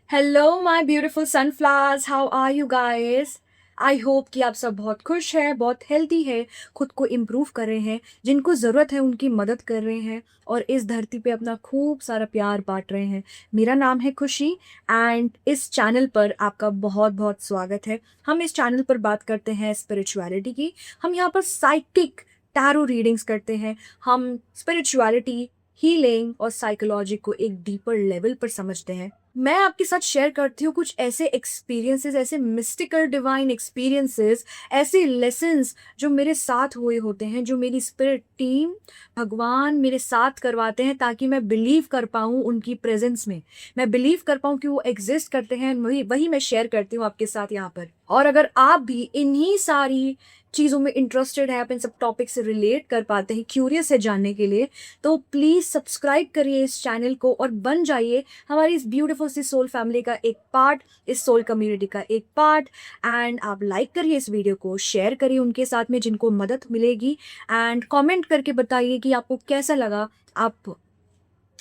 Hello my beautiful sunflowers, how are you guys. I hope कि आप सब बहुत खुश हैं, बहुत हेल्दी है, खुद को इम्प्रूव कर रहे हैं, जिनको ज़रूरत है उनकी मदद कर रहे हैं और इस धरती पे अपना खूब सारा प्यार बांट रहे हैं। मेरा नाम है खुशी एंड इस चैनल पर आपका बहुत बहुत स्वागत है। हम इस चैनल पर बात करते हैं स्पिरिचुअलिटी की। हम यहाँ पर साइकिक टैरो रीडिंग्स करते हैं। हम स्पिरिचुअलिटी, हीलिंग और साइकोलॉजी को एक डीपर लेवल पर समझते हैं। मैं आपके साथ शेयर करती हूँ कुछ ऐसे एक्सपीरियंसेस, ऐसे मिस्टिकल डिवाइन एक्सपीरियंसेस, ऐसे लेसन्स जो मेरे साथ हुए होते हैं, जो मेरी स्पिरिट टीम, भगवान मेरे साथ करवाते हैं ताकि मैं बिलीव कर पाऊँ उनकी प्रेजेंस में, मैं बिलीव कर पाऊँ कि वो एग्जिस्ट करते हैं। वही वही मैं शेयर करती हूँ आपके साथ यहाँ पर। और अगर आप भी इन्हीं सारी चीज़ों में इंटरेस्टेड है, आप इन सब टॉपिक से रिलेट कर पाते हैं, क्यूरियस है जानने के लिए, तो प्लीज़ सब्सक्राइब करिए इस चैनल को और बन जाइए हमारी इस ब्यूटीफुल सी सोल फैमिली का एक पार्ट, इस सोल कम्युनिटी का एक पार्ट। एंड आप लाइक करिए इस वीडियो को, शेयर करिए उनके साथ में जिनको मदद मिलेगी एंड कमेंट करके बताइए कि आपको कैसा लगा, आप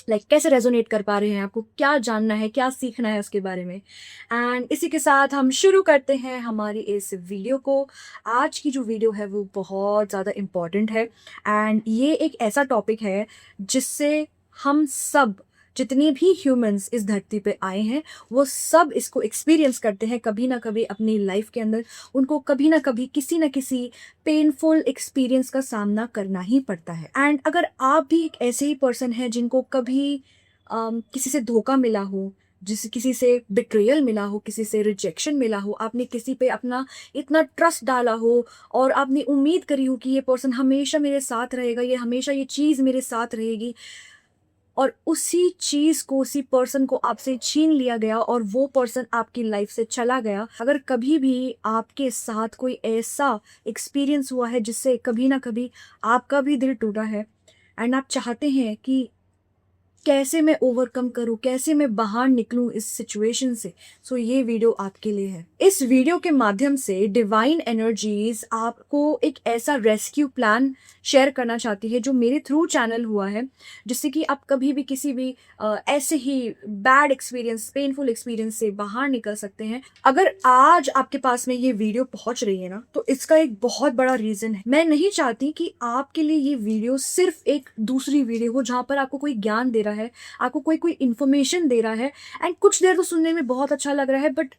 कैसे रेजोनेट कर पा रहे हैं, आपको क्या जानना है, क्या सीखना है उसके बारे में। एंड इसी के साथ हम शुरू करते हैं हमारी इस वीडियो को। आज की जो वीडियो है वो बहुत ज़्यादा इम्पॉर्टेंट है एंड ये एक ऐसा टॉपिक है जिससे हम सब, जितने भी ह्यूमंस इस धरती पे आए हैं, वो सब इसको एक्सपीरियंस करते हैं कभी ना कभी अपनी लाइफ के अंदर। उनको कभी ना कभी किसी ना किसी पेनफुल एक्सपीरियंस का सामना करना ही पड़ता है। एंड अगर आप भी एक ऐसे ही पर्सन हैं जिनको कभी किसी से धोखा मिला हो, जिस किसी से बिट्रेयल मिला हो, किसी से रिजेक्शन मिला हो, आपने किसी पे अपना इतना ट्रस्ट डाला हो और आपने उम्मीद करी हो कि ये पर्सन हमेशा मेरे साथ रहेगा, ये हमेशा ये चीज़ मेरे साथ रहेगी, और उसी चीज को, उसी पर्सन को आपसे छीन लिया गया और वो पर्सन आपकी लाइफ से चला गया। अगर कभी भी आपके साथ कोई ऐसा एक्सपीरियंस हुआ है जिससे कभी ना कभी आपका भी दिल टूटा है एंड आप चाहते हैं कि कैसे मैं ओवरकम करूं, कैसे मैं बाहर निकलूं इस सिचुएशन से, सो ये वीडियो आपके लिए है। इस वीडियो के माध्यम से डिवाइन एनर्जीज आपको एक ऐसा रेस्क्यू प्लान शेयर करना चाहती है जो मेरे थ्रू चैनल हुआ है, जिससे कि आप कभी भी किसी भी ऐसे ही बैड एक्सपीरियंस, पेनफुल एक्सपीरियंस से बाहर निकल सकते हैं। अगर आज आपके पास में ये वीडियो पहुंच रही है ना, तो इसका एक बहुत बड़ा रीजन है। मैं नहीं चाहती कि आपके लिए ये वीडियो सिर्फ एक दूसरी वीडियो हो जहां पर आपको कोई ज्ञान दे रहा है, आपको कोई कोई इन्फॉर्मेशन दे रहा है एंड कुछ देर तो सुनने में बहुत अच्छा लग रहा है, बट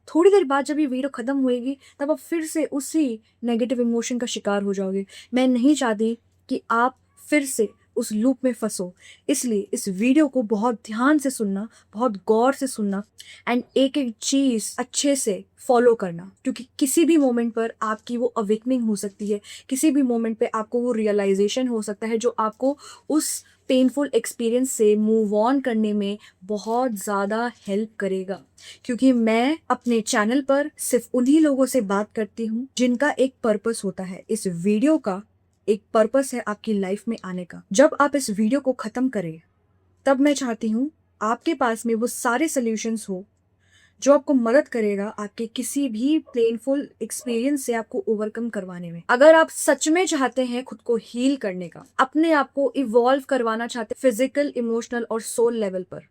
थोड़ी देर बाद जब ये वीडियो खत्म होएगी तब आप फिर से उसी नेगेटिव इमोशन का शिकार हो जाओगे। मैं नहीं चाहती कि आप फिर से उस लूप में फंसो, इसलिए इस वीडियो को बहुत ध्यान से सुनना, बहुत गौर से सुनना एंड एक एक चीज अच्छे से फॉलो करना, क्योंकि किसी भी मोमेंट पर आपकी वो अवेकनिंग हो सकती है, किसी भी मोमेंट पे आपको वो रियलाइजेशन हो सकता है जो आपको उस पेनफुल एक्सपीरियंस से मूव ऑन करने में बहुत ज़्यादा हेल्प करेगा। क्योंकि मैं अपने चैनल पर सिर्फ उन्हीं लोगों से बात करती हूँ जिनका एक पर्पस होता है। इस वीडियो का एक पर्पस है आपकी लाइफ में आने का। जब आप इस वीडियो को ख़त्म करें तब मैं चाहती हूँ आपके पास में वो सारे सॉल्यूशंस हो जो आपको मदद करेगा आपके किसी भी पेनफुल एक्सपीरियंस से आपको ओवरकम करवाने में। अगर आप सच में चाहते हैं खुद को हील करने का, अपने आप को इवॉल्व करवाना चाहते हैं फिजिकल, इमोशनल और सोल लेवल पर,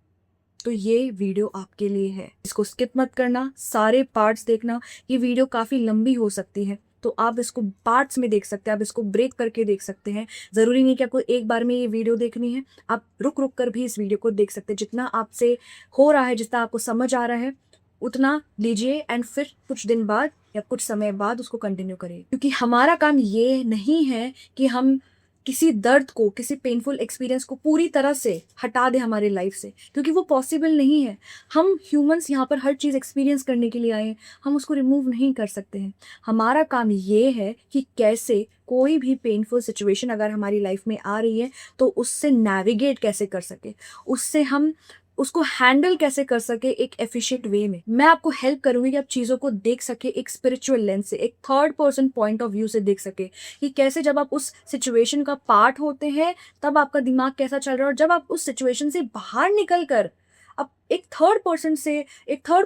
तो ये वीडियो आपके लिए है। इसको स्किप मत करना, सारे पार्ट्स देखना। ये वीडियो काफी लंबी हो सकती है तो आप इसको पार्ट्स में देख सकते हैं, आप इसको ब्रेक करके देख सकते हैं। जरूरी नहीं कि आपको एक बार में ये वीडियो देखनी है, आप रुक रुक कर भी इस वीडियो को देख सकते हैं। जितना आपसे हो रहा है, जितना आपको समझ आ रहा है उतना लीजिए एंड फिर कुछ दिन बाद या कुछ समय बाद उसको कंटिन्यू करिए। क्योंकि हमारा काम ये नहीं है कि हम किसी दर्द को, किसी पेनफुल एक्सपीरियंस को पूरी तरह से हटा दें हमारे लाइफ से, क्योंकि वो पॉसिबल नहीं है। हम ह्यूमंस यहाँ पर हर चीज़ एक्सपीरियंस करने के लिए आए हैं, हम उसको रिमूव नहीं कर सकते हैं। हमारा काम ये है कि कैसे कोई भी पेनफुल सिचुएशन अगर हमारी लाइफ में आ रही है तो उससे नेविगेट कैसे कर सके, उससे हम उसको हैंडल कैसे कर सके एक एफिशिएंट वे में। मैं आपको हेल्प करूंगी कि आप चीज़ों को देख सके एक स्पिरिचुअल लेंस से, एक third person point of view से देख सके कि कैसे जब आप उस सिचुएशन का पार्ट होते हैं तब आपका दिमाग कैसा चल रहा है, और जब आप उस सिचुएशन से बाहर निकल कर अब एक third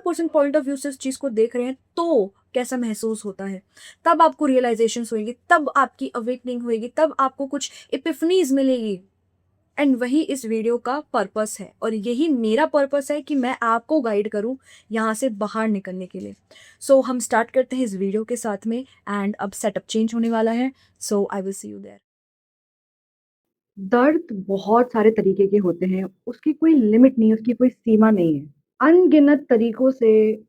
person point of view से उस चीज़ को देख रहे हैं तो कैसा महसूस होता है। तब आपको रियलाइजेशन होगी, तब आपकी अवेकनिंग होगी, तब आपको कुछ इपिफनीज मिलेगी एंड वही इस वीडियो का पर्पस है और यही मेरा पर्पस है कि मैं आपको गाइड करूँ यहाँ से बाहर निकलने के लिए। सो हम स्टार्ट करते हैं इस वीडियो के साथ में एंड अब सेटअप चेंज होने वाला है। So I will see you there. दर्द बहुत सारे तरीके के होते हैं, उसकी कोई लिमिट नहीं है, उसकी कोई सीमा नहीं है। अनगिनत तरीकों से,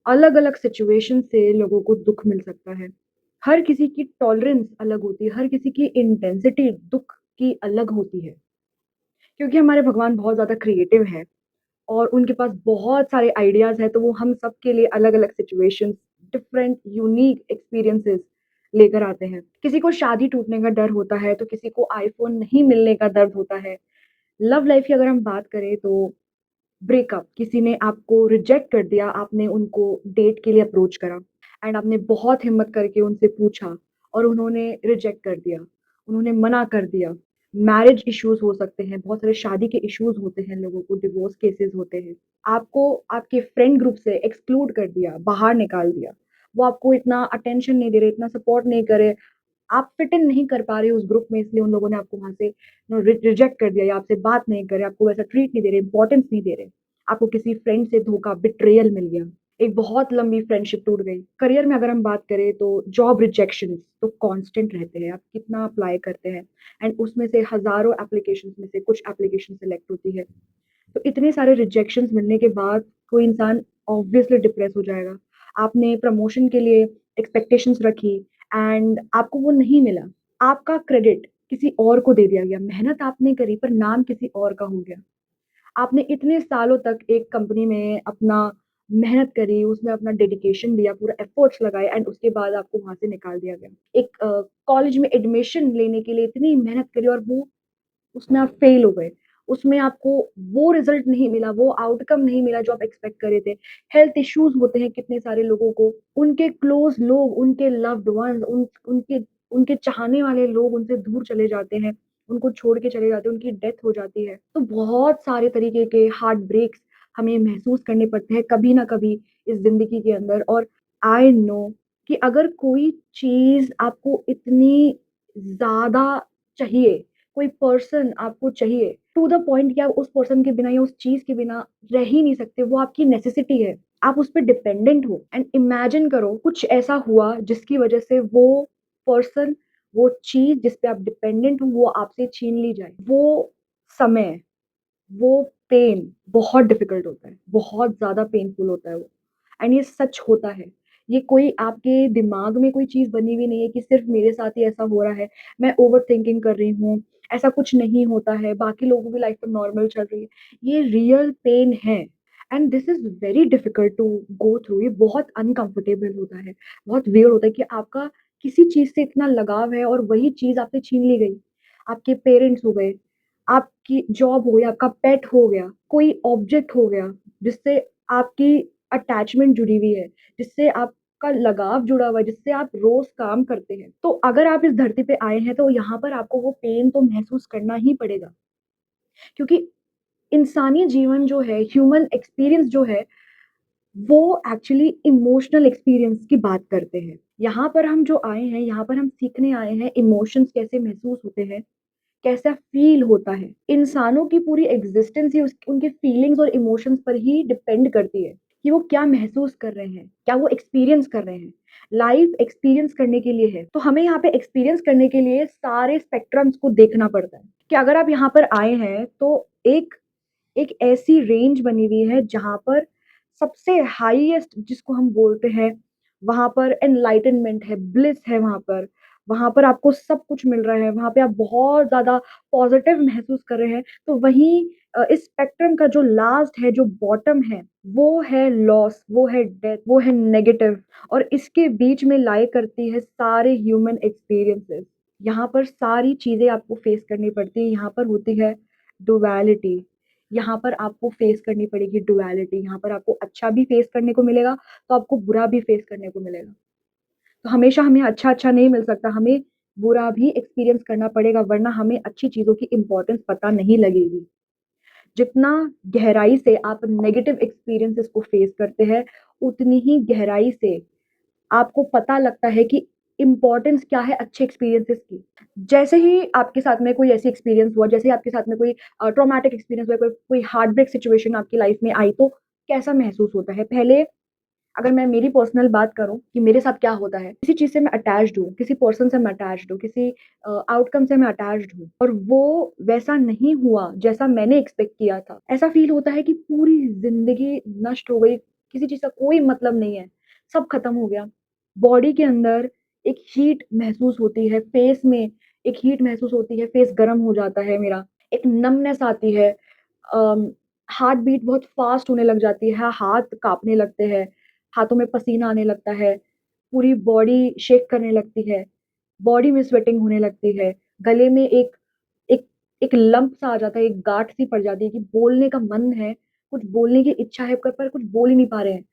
अलग-अलग सिचुएशन से लोगों को दुःख मिल सकता है। हर किसी की टॉलरेंस अलग होती है, हर किसी की इंटेंसिटी दुःख की अलग होती है। क्योंकि हमारे भगवान बहुत ज़्यादा क्रिएटिव हैं और उनके पास बहुत सारे आइडियाज़ हैं, तो वो हम सबके लिए अलग-अलग सिचुएशंस, डिफरेंट यूनिक एक्सपीरियंसेस लेकर आते हैं। किसी को शादी टूटने का डर होता है, तो किसी को आईफ़ोन नहीं मिलने का दर्द होता है। लव लाइफ़ की अगर हम बात करें तो ब्रेकअप, किसी ने आपको रिजेक्ट कर दिया, आपने उनको डेट के लिए अप्रोच करा एंड आपने बहुत हिम्मत करके उनसे पूछा और उन्होंने रिजेक्ट कर दिया, उन्होंने मना कर दिया। मैरिज इश्यूज़ हो सकते हैं, बहुत सारे शादी के इश्यूज़ होते हैं, लोगों को डिवोर्स केसेस होते हैं। आपको आपके फ्रेंड ग्रुप से एक्सक्लूड कर दिया, बाहर निकाल दिया। वो आपको इतना अटेंशन नहीं दे रहे, इतना सपोर्ट नहीं कर रहे, आप फिट इन नहीं कर पा रहे हो उस ग्रुप में, इसलिए उन लोगों ने आपको वहाँ से रिजेक्ट कर दिया या आपसे बात नहीं कर रहे, आपको वैसा ट्रीट नहीं दे रहे, इम्पोर्टेंस नहीं दे रहे। आपको किसी फ्रेंड से धोखा, बिट्रेयल मिल गया। एक बहुत लंबी फ्रेंडशिप टूट गई। करियर में अगर हम बात करें तो जॉब रिजेक्शंस तो कांस्टेंट रहते हैं। आप कितना अप्लाई करते हैं एंड उसमें से हज़ारों एप्लीकेशंस में से कुछ एप्लीकेशन सेलेक्ट होती है। तो इतने सारे रिजेक्शंस मिलने के बाद कोई इंसान ऑब्वियसली डिप्रेस हो जाएगा। आपने प्रमोशन के लिए एक्सपेक्टेशंस रखी एंड आपको वो नहीं मिला। आपका क्रेडिट किसी और को दे दिया गया। मेहनत आपने करी पर नाम किसी और का हो गया। आपने इतने सालों तक एक कंपनी में अपना मेहनत करी, उसमें अपना डेडिकेशन दिया, पूरा एफर्ट्स लगाए एंड उसके बाद आपको वहाँ से निकाल दिया गया। एक कॉलेज में एडमिशन लेने के लिए इतनी मेहनत करी और वो उसमें आप फेल हो गए। उसमें आपको वो रिज़ल्ट नहीं मिला, वो आउटकम नहीं मिला जो आप एक्सपेक्ट कर रहे थे। हेल्थ इश्यूज़ होते हैं कितने सारे लोगों को, उनके क्लोज़ लोग, उनके लव्ड वन्स, उनके उनके चाहने वाले लोग उनसे दूर चले जाते हैं, उनको छोड़ के चले जाते हैं, उनकी डेथ हो जाती है। तो बहुत सारे तरीके के हार्ट ब्रेक्स हमें महसूस करने पड़ते हैं कभी ना कभी इस ज़िंदगी के अंदर। और आई नो कि अगर कोई चीज़ आपको इतनी ज़्यादा चाहिए, कोई पर्सन आपको चाहिए टू द पॉइंट कि आप उस पर्सन के बिना या उस चीज़ के बिना रह ही नहीं सकते, वो आपकी नेसेसिटी है। आप उस पे डिपेंडेंट हो एंड इमेजिन करो कुछ ऐसा हुआ जिसकी वज़ह से वो पर्सन, वो चीज़ जिस पे आप डिपेंडेंट हो वो आपसे छीन ली जाए। वो समय, वो पेन बहुत डिफ़िकल्ट होता है, बहुत ज़्यादा पेनफुल होता है वो एंड ये सच होता है। ये कोई आपके दिमाग में कोई चीज़ बनी हुई नहीं है कि सिर्फ़ मेरे साथ ही ऐसा हो रहा है, मैं ओवरथिंकिंग कर रही हूँ, ऐसा कुछ नहीं होता है, बाकी लोगों की लाइफ़ तो नॉर्मल चल रही है। ये रियल पेन है and this is very difficult to go through. ये बहुत अनकम्फ़र्टेबल होता है, बहुत वियर्ड होता है कि आपका किसी चीज़ से इतना लगाव है और वही चीज़ आपसे छीन ली गई। आपके पेरेंट्स हो गए, आपकी जॉब हो गया, आपका पेट हो गया, कोई ऑब्जेक्ट हो गया, जिससे आपकी अटैचमेंट जुड़ी हुई है, जिससे आपका लगाव जुड़ा हुआ है, जिससे आप रोज़ काम करते हैं। तो अगर आप इस धरती पे आए हैं, तो यहाँ पर आपको वो पेन तो महसूस करना ही पड़ेगा। क्योंकि इंसानी जीवन जो है, ह्यूमन एक्सपीरियंस जो है, वो एक्चुअली इमोशनल एक्सपीरियंस की बात करते हैं। यहाँ पर हम जो आए हैं, यहाँ पर हम सीखने आए हैं इमोशंस कैसे महसूस होते हैं, कैसा फ़ील होता है। इंसानों की पूरी एक्ज़िस्टेंस ही उस उनके फ़ीलिंग्स और इमोशंस पर ही डिपेंड करती है, कि वो क्या महसूस कर रहे हैं, क्या वो एक्सपीरियंस कर रहे हैं। लाइफ़ एक्सपीरियंस करने के लिए है, तो हमें यहाँ पे एक्सपीरियंस करने के लिए सारे स्पेक्ट्रम्स को देखना पड़ता है, कि अगर आप यहाँ पर आए हैं, तो एक एक ऐसी रेंज बनी हुई है जहाँ पर सबसे हाईएस्ट जिसको हम बोलते हैं, वहाँ पर एनलाइटनमेंट है, ब्लिस है वहाँ पर। वहाँ पर आपको सब कुछ मिल रहा है, वहाँ पे आप बहुत ज़्यादा पॉज़िटिव महसूस कर रहे हैं। तो वहीं इस स्पेक्ट्रम का जो लास्ट है, जो बॉटम है, वो है लॉस, वो है डेथ, वो है नेगेटिव और इसके बीच में लाई करती है सारे ह्यूमन एक्सपीरियंसेस। यहाँ पर सारी चीज़ें आपको फेस करनी पड़ती है, यहाँ पर होती है डुअलिटी। यहाँ पर आपको फेस करनी पड़ेगी डुअलिटी, यहाँ पर आपको अच्छा भी फेस करने को मिलेगा, तो आपको बुरा भी फेस करने को मिलेगा। तो हमेशा हमें अच्छा-अच्छा नहीं मिल सकता, हमें बुरा भी एक्सपीरियंस करना पड़ेगा वरना हमें अच्छी चीज़ों की इम्पोर्टेंस पता नहीं लगेगी। जितना गहराई से आप नेगेटिव एक्सपीरियंसेस को फेस करते हैं, उतनी ही गहराई से आपको पता लगता है कि इम्पोर्टेंस क्या है अच्छे एक्सपीरियंसेस की। जैसे ही आपके साथ में कोई ऐसी एक्सपीरियंस हुआ, जैसे ही आपके साथ में कोई ट्रॉमेटिक एक्सपीरियंस हुआ, कोई कोई हार्ट ब्रेक सिचुएशन आपकी लाइफ में आई, तो कैसा महसूस होता है? पहले अगर मैं मेरी पर्सनल बात करूँ कि मेरे साथ क्या होता है, किसी चीज़ से मैं अटैच्ड हूँ, किसी पर्सन से मैं अटैच्ड हूँ, किसी आउटकम से मैं अटैच्ड हूँ और वो वैसा नहीं हुआ जैसा मैंने एक्सपेक्ट किया था। ऐसा फ़ील होता है कि पूरी ज़िंदगी नष्ट हो गई, किसी चीज़ का कोई मतलब नहीं है, सब खत्म हो गया। बॉडी के अंदर एक हीट महसूस होती है, फेस में एक हीट महसूस होती है, फेस गरम हो जाता है मेरा, एक नमनेस आती है, अम, हार्ट बीट बहुत फ़ास्ट होने लग जाती है, हाथ काँपने लगते हैं, हाथों में पसीना आने लगता है, पूरी बॉडी शेक करने लगती है, बॉडी में स्वेटिंग होने लगती है, गले में एक एक एक लम्प सा आ जाता है, एक गाँठ सी पड़ जाती है कि बोलने का मन है, कुछ बोलने की इच्छा है पर कुछ बोल ही नहीं पा रहे हैं।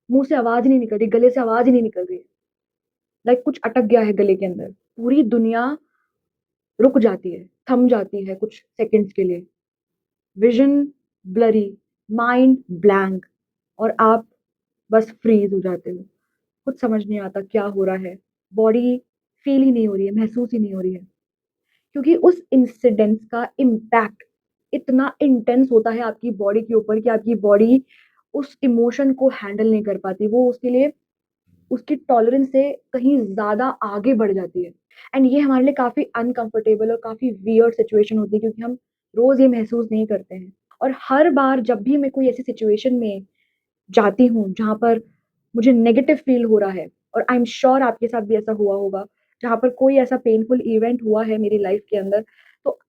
मुँह से आवाज़ ही नहीं निकल रही, गले से आवाज़ ही नहीं निकल रही है। लाइक कुछ अटक गया है गले के अंदर। पूरी दुनिया रुक जाती है, थम जाती है कुछ सेकंड्स के लिए। विज़न ब्लरी, माइंड ब्लैंक और आप बस फ्रीज़ हो जाते हो। कुछ समझ नहीं आता क्या हो रहा है, बॉडी फ़ील ही नहीं हो रही है, महसूस ही नहीं हो रही है। क्योंकि उस इंसिडेंट का इम्पैक्ट इतना इंटेंस होता है आपकी बॉडी के ऊपर कि आपकी बॉडी उस इमोशन को हैंडल नहीं कर पाती। वो उसके लिए उसकी टॉलरेंस से कहीं ज़्यादा आगे बढ़ जाती है। एंड ये हमारे लिए काफ़ी अनकम्फर्टेबल और काफ़ी वियर्ड सिचुएशन होती है क्योंकि हम रोज़ ये महसूस नहीं करते हैं। और हर बार जब भी मैं कोई ऐसी सिचुएशन में जाती हूँ, जहाँ पर मुझे नेगेटिव फ़ील हो रहा है और आई एम श्योर आपके साथ भी ऐसा हुआ होगा, जहाँ पर कोई ऐसा पेनफुल इवेंट हुआ है मेरी लाइफ़ के अंदर, तो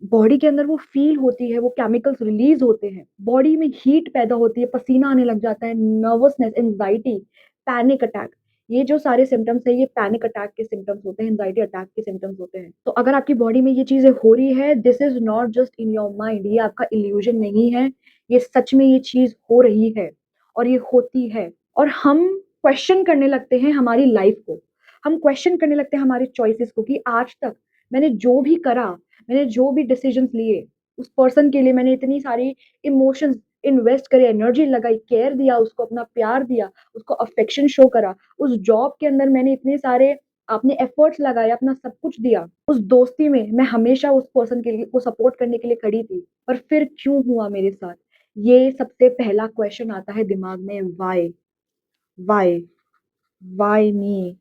बॉडी के अंदर वो फ़ील होती है, वो केमिकल्स रिलीज़ होते हैं, बॉडी में हीट पैदा होती है, पसीना आने लग जाता है, नर्वसनेस, एंग्ज़ायटी, पैनिक अटैक, ये जो सारे सिम्पटम्स हैं, ये पैनिक अटैक के सिम्पटम्स होते हैं, एंग्ज़ायटी अटैक के सिम्पटम्स होते हैं। तो अगर आपकी बॉडी में ये चीज़ें हो रही है, this is not just in your mind, ये आपका इल्यूज़न नहीं है, ये सच में ये चीज़ हो रही है। और ये होती है और हम क्वेश्चन करने लगते हैं हमारी लाइफ को। हम क्वेश्चन करने लगते हैं हमारे चॉइसेस को कि आज तक मैंने जो भी करा, मैंने जो भी डिसीजंस लिए, उस पर्सन के लिए मैंने इतनी सारी इमोशंस इन्वेस्ट करे, एनर्जी लगाई, केयर दिया, उसको अपना प्यार दिया, उसको अफेक्शन शो करा। उस जॉब के अंदर मैंने इतने सारे अपने एफर्ट्स लगाए, अपना सब कुछ दिया। उस दोस्ती में मैं हमेशा उस पर्सन के लिए को सपोर्ट करने के लिए खड़ी थी। पर फिर क्यों हुआ मेरे साथ? ये सबसे पहला क्वेश्चन आता है दिमाग में, व्हाई? व्हाई? व्हाई मी?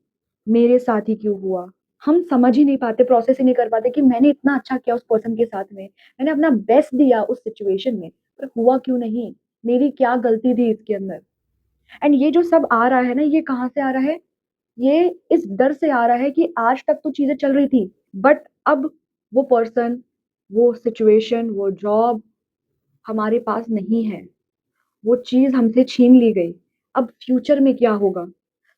मेरे साथ ही क्यों हुआ? हम समझ ही नहीं पाते, प्रोसेस ही नहीं कर पाते कि मैंने इतना अच्छा किया उस पर्सन के साथ में, मैंने अपना बेस्ट दिया उस सिचुएशन में, पर हुआ क्यों नहीं? मेरी क्या गलती थी इसके अंदर? एंड ये जो सब आ रहा है ना, ये कहाँ से आ रहा है? ये इस डर से आ रहा है कि आज तक तो चीज़ें चल रही थी, बट अब वो पर्सन, वो सिचुएशन, वो जॉब हमारे पास नहीं है। वो चीज़ हमसे छीन ली गई। अब फ्यूचर में क्या होगा?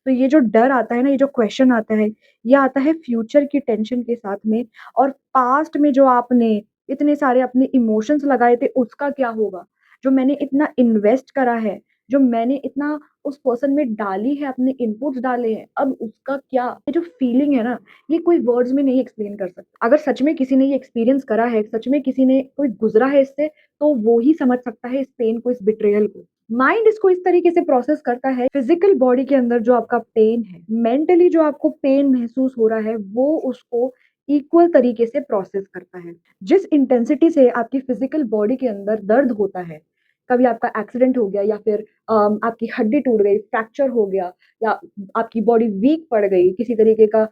तो ये जो डर आता है ना, ये जो क्वेश्चन आता है, ये आता है फ्यूचर की टेंशन के साथ में और पास्ट में जो आपने इतने सारे अपने इमोशंस लगाए थे, उसका क्या होगा? जो मैंने इतना इन्वेस्ट करा है, जो मैंने इतना उस पर्सन में डाली है, अपने इनपुट्स डाले हैं, अब उसका क्या? ये जो फीलिंग है ना, ये कोई वर्ड्स में नहीं एक्सप्लेन कर सकता। अगर सच में किसी ने ये एक्सपीरियंस करा है, सच में किसी ने कोई गुज़रा है इससे, तो वो ही समझ सकता है इस पेन को, इस बिट्रेयल को। माइंड इसको इस तरीके से प्रोसेस करता है, फिजिकल बॉडी के अंदर जो आपका पेन है, मेंटली जो आपको पेन महसूस हो रहा है, वो उसको इक्वल तरीके से प्रोसेस करता है। जिस इंटेंसिटी से आपकी फिजिकल बॉडी के अंदर दर्द होता है, कभी आपका एक्सीडेंट हो गया या फिर आपकी हड्डी टूट गई, फ्रैक्चर हो गया या आपकी बॉडी वीक पड़ गई, किसी तरीके का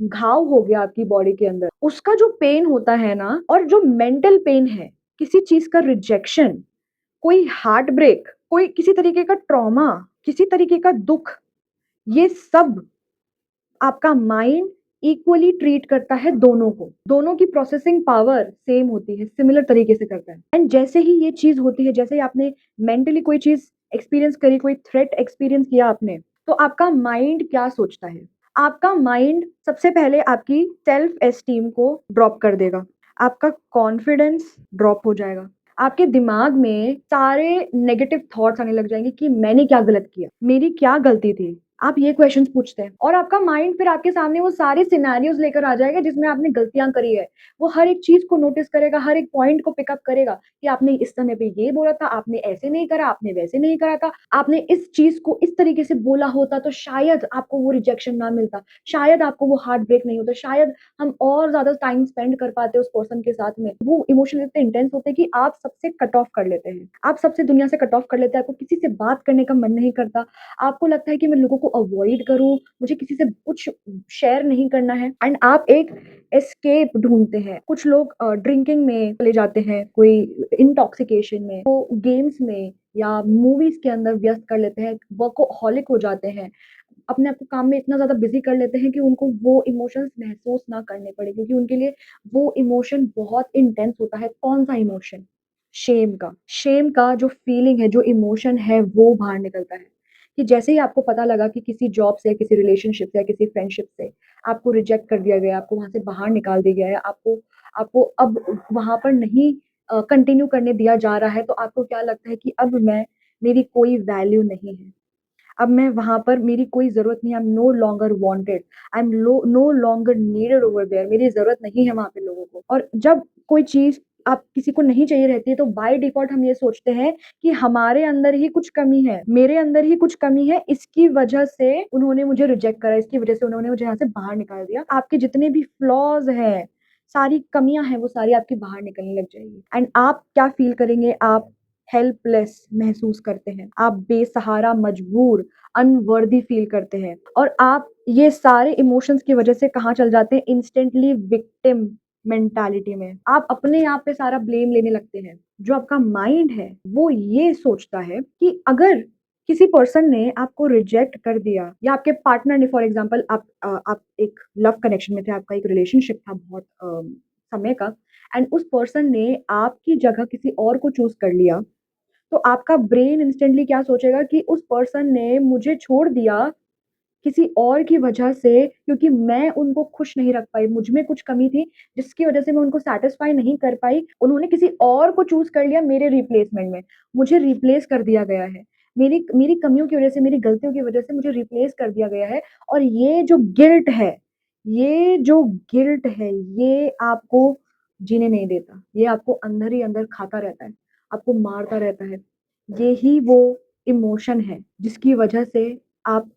घाव हो गया आपकी बॉडी के अंदर, उसका जो पेन होता है ना और जो मेंटल पेन है, किसी चीज़ का रिजेक्शन, कोई हार्ट ब्रेक, कोई किसी तरीके का ट्रॉमा, किसी तरीके का दुःख, ये सब आपका माइंड इक्वली ट्रीट करता है दोनों को। दोनों की प्रोसेसिंग पावर सेम होती है, सिमिलर तरीके से करता है। एंड जैसे ही ये चीज़ होती है, जैसे ही आपने मेंटली कोई चीज़ एक्सपीरियंस करी, कोई थ्रेट एक्सपीरियंस किया आपने, तो आपका माइंड क्या सोचता है? आपका माइंड सबसे पहले आपकी सेल्फ एस्टीम को ड्रॉप कर देगा। आपका कॉन्फिडेंस ड्रॉप हो जाएगा। आपके दिमाग में सारे नेगेटिव थॉट्स आने लग जाएँगे कि मैंने क्या गलत किया? मेरी क्या गलती थी? आप ये क्वेश्चंस पूछते हैं और आपका माइंड फिर आपके सामने वो सारे सिनेरियोज़ लेकर आ जाएगा जिसमें आपने गलतियाँ करी है। वो हर एक चीज़ को नोटिस करेगा, हर एक पॉइंट को पिकअप करेगा कि आपने इस समय पे ये बोला था, आपने ऐसे नहीं करा, आपने वैसे नहीं करा था, आपने इस चीज़ को इस तरीके से बोला होता तो शायद आपको वो रिजेक्शन ना मिलता, शायद आपको वो हार्ट ब्रेक नहीं होता, शायद हम और ज़्यादा टाइम स्पेंड कर पाते उस पर्सन के साथ में। वो इमोशन इतने इंटेंस होते हैं कि आप सबसे कट ऑफ कर लेते हैं। आप सबसे दुनिया से कट ऑफ कर लेते हैं, आपको किसी से बात करने का मन नहीं करता। आपको लगता है कि मैं लोगों को अवॉइड करूँ, मुझे किसी से कुछ शेयर नहीं करना है एंड आप एक एस्केप ढूँढते हैं। कुछ लोग ड्रिंकिंग में चले जाते हैं, कोई इंटॉक्सिकेशन में, वो गेम्स में या मूवीज़ के अंदर व्यस्त कर लेते हैं, वर्कोहॉलिक हो जाते हैं। अपने आप को काम में इतना ज़्यादा बिज़ी कर लेते हैं कि उनको वो इमोशंस महसूस ना करने पड़े क्योंकि उनके लिए वो इमोशन बहुत इंटेंस होता है। कौन-सा इमोशन? शेम का। शेम का जो फीलिंग है, जो इमोशन है वो बाहर निकलता है। कि जैसे ही आपको पता लगा कि किसी जॉब से, किसी रिलेशनशिप से या किसी फ्रेंडशिप से आपको रिजेक्ट कर दिया गया है, आपको वहाँ से बाहर निकाल दिया गया है, आपको आपको अब वहाँ पर नहीं कंटिन्यू करने दिया जा रहा है, तो आपको क्या लगता है कि अब मैं मेरी कोई वैल्यू नहीं है। अब मैं वहाँ पर मेरी कोई ज़रूरत नहीं है, I am no longer wanted, I am no longer needed over there, मेरी ज़रूरत नहीं है वहाँ पे लोगों को। और जब कोई चीज़ आप किसी को नहीं चाहिए रहती है, तो बाय डिफ़ॉल्ट हम ये सोचते हैं कि हमारे अंदर ही कुछ कमी है, मेरे अंदर ही कुछ कमी है, इसकी वजह से उन्होंने मुझे रिजेक्ट करा, इसकी वजह से उन्होंने मुझे यहाँ से बाहर निकाल दिया। आपके जितने भी फ्लॉज़ हैं, सारी कमियाँ हैं, वो सारी आपकी बाहर निकलने लग जाएँगी एंड आप क्या फ़ील करेंगे? आप हेल्पलेस महसूस करते हैं, आप बेसहारा, मजबूर, अनवर्दी फ़ील करते हैं और आप ये सारे इमोशंस की वज़ह से कहाँ चल जाते हैं इंस्टेंटली विक्टिम मेंटालिटी में। आप अपने आप पे सारा ब्लेम लेने लगते हैं। जो आपका माइंड है, वो ये सोचता है कि अगर किसी पर्सन ने आपको रिजेक्ट कर दिया या आपके पार्टनर ने फॉर एग्ज़ाम्पल आप एक लव कनेक्शन में थे, आपका एक रिलेशनशिप था बहुत समय का एंड उस पर्सन ने आपकी जगह किसी और को चूज़ कर लिया तो आपका ब्रेन इंस्टेंटली क्या सोचेगा कि उस पर्सन ने मुझे छोड़ दिया किसी और की वजह से क्योंकि मैं उनको खुश नहीं रख पाई, मुझ में कुछ कमी थी जिसकी वजह से मैं उनको सैटिस्फाई नहीं कर पाई। उन्होंने किसी और को चूज़ कर लिया मेरे रिप्लेसमेंट में, मुझे रिप्लेस कर दिया गया है। मेरी मेरी कमियों की वजह से, मेरी गलतियों की वजह से मुझे रिप्लेस कर दिया गया है और ये जो गिल्ट है, ये आपको जीने नहीं देता। ये आपको अंदर ही अंदर खाता रहता है, आपको मारता रहता है। यही वो इमोशन है जिसकी वजह से आप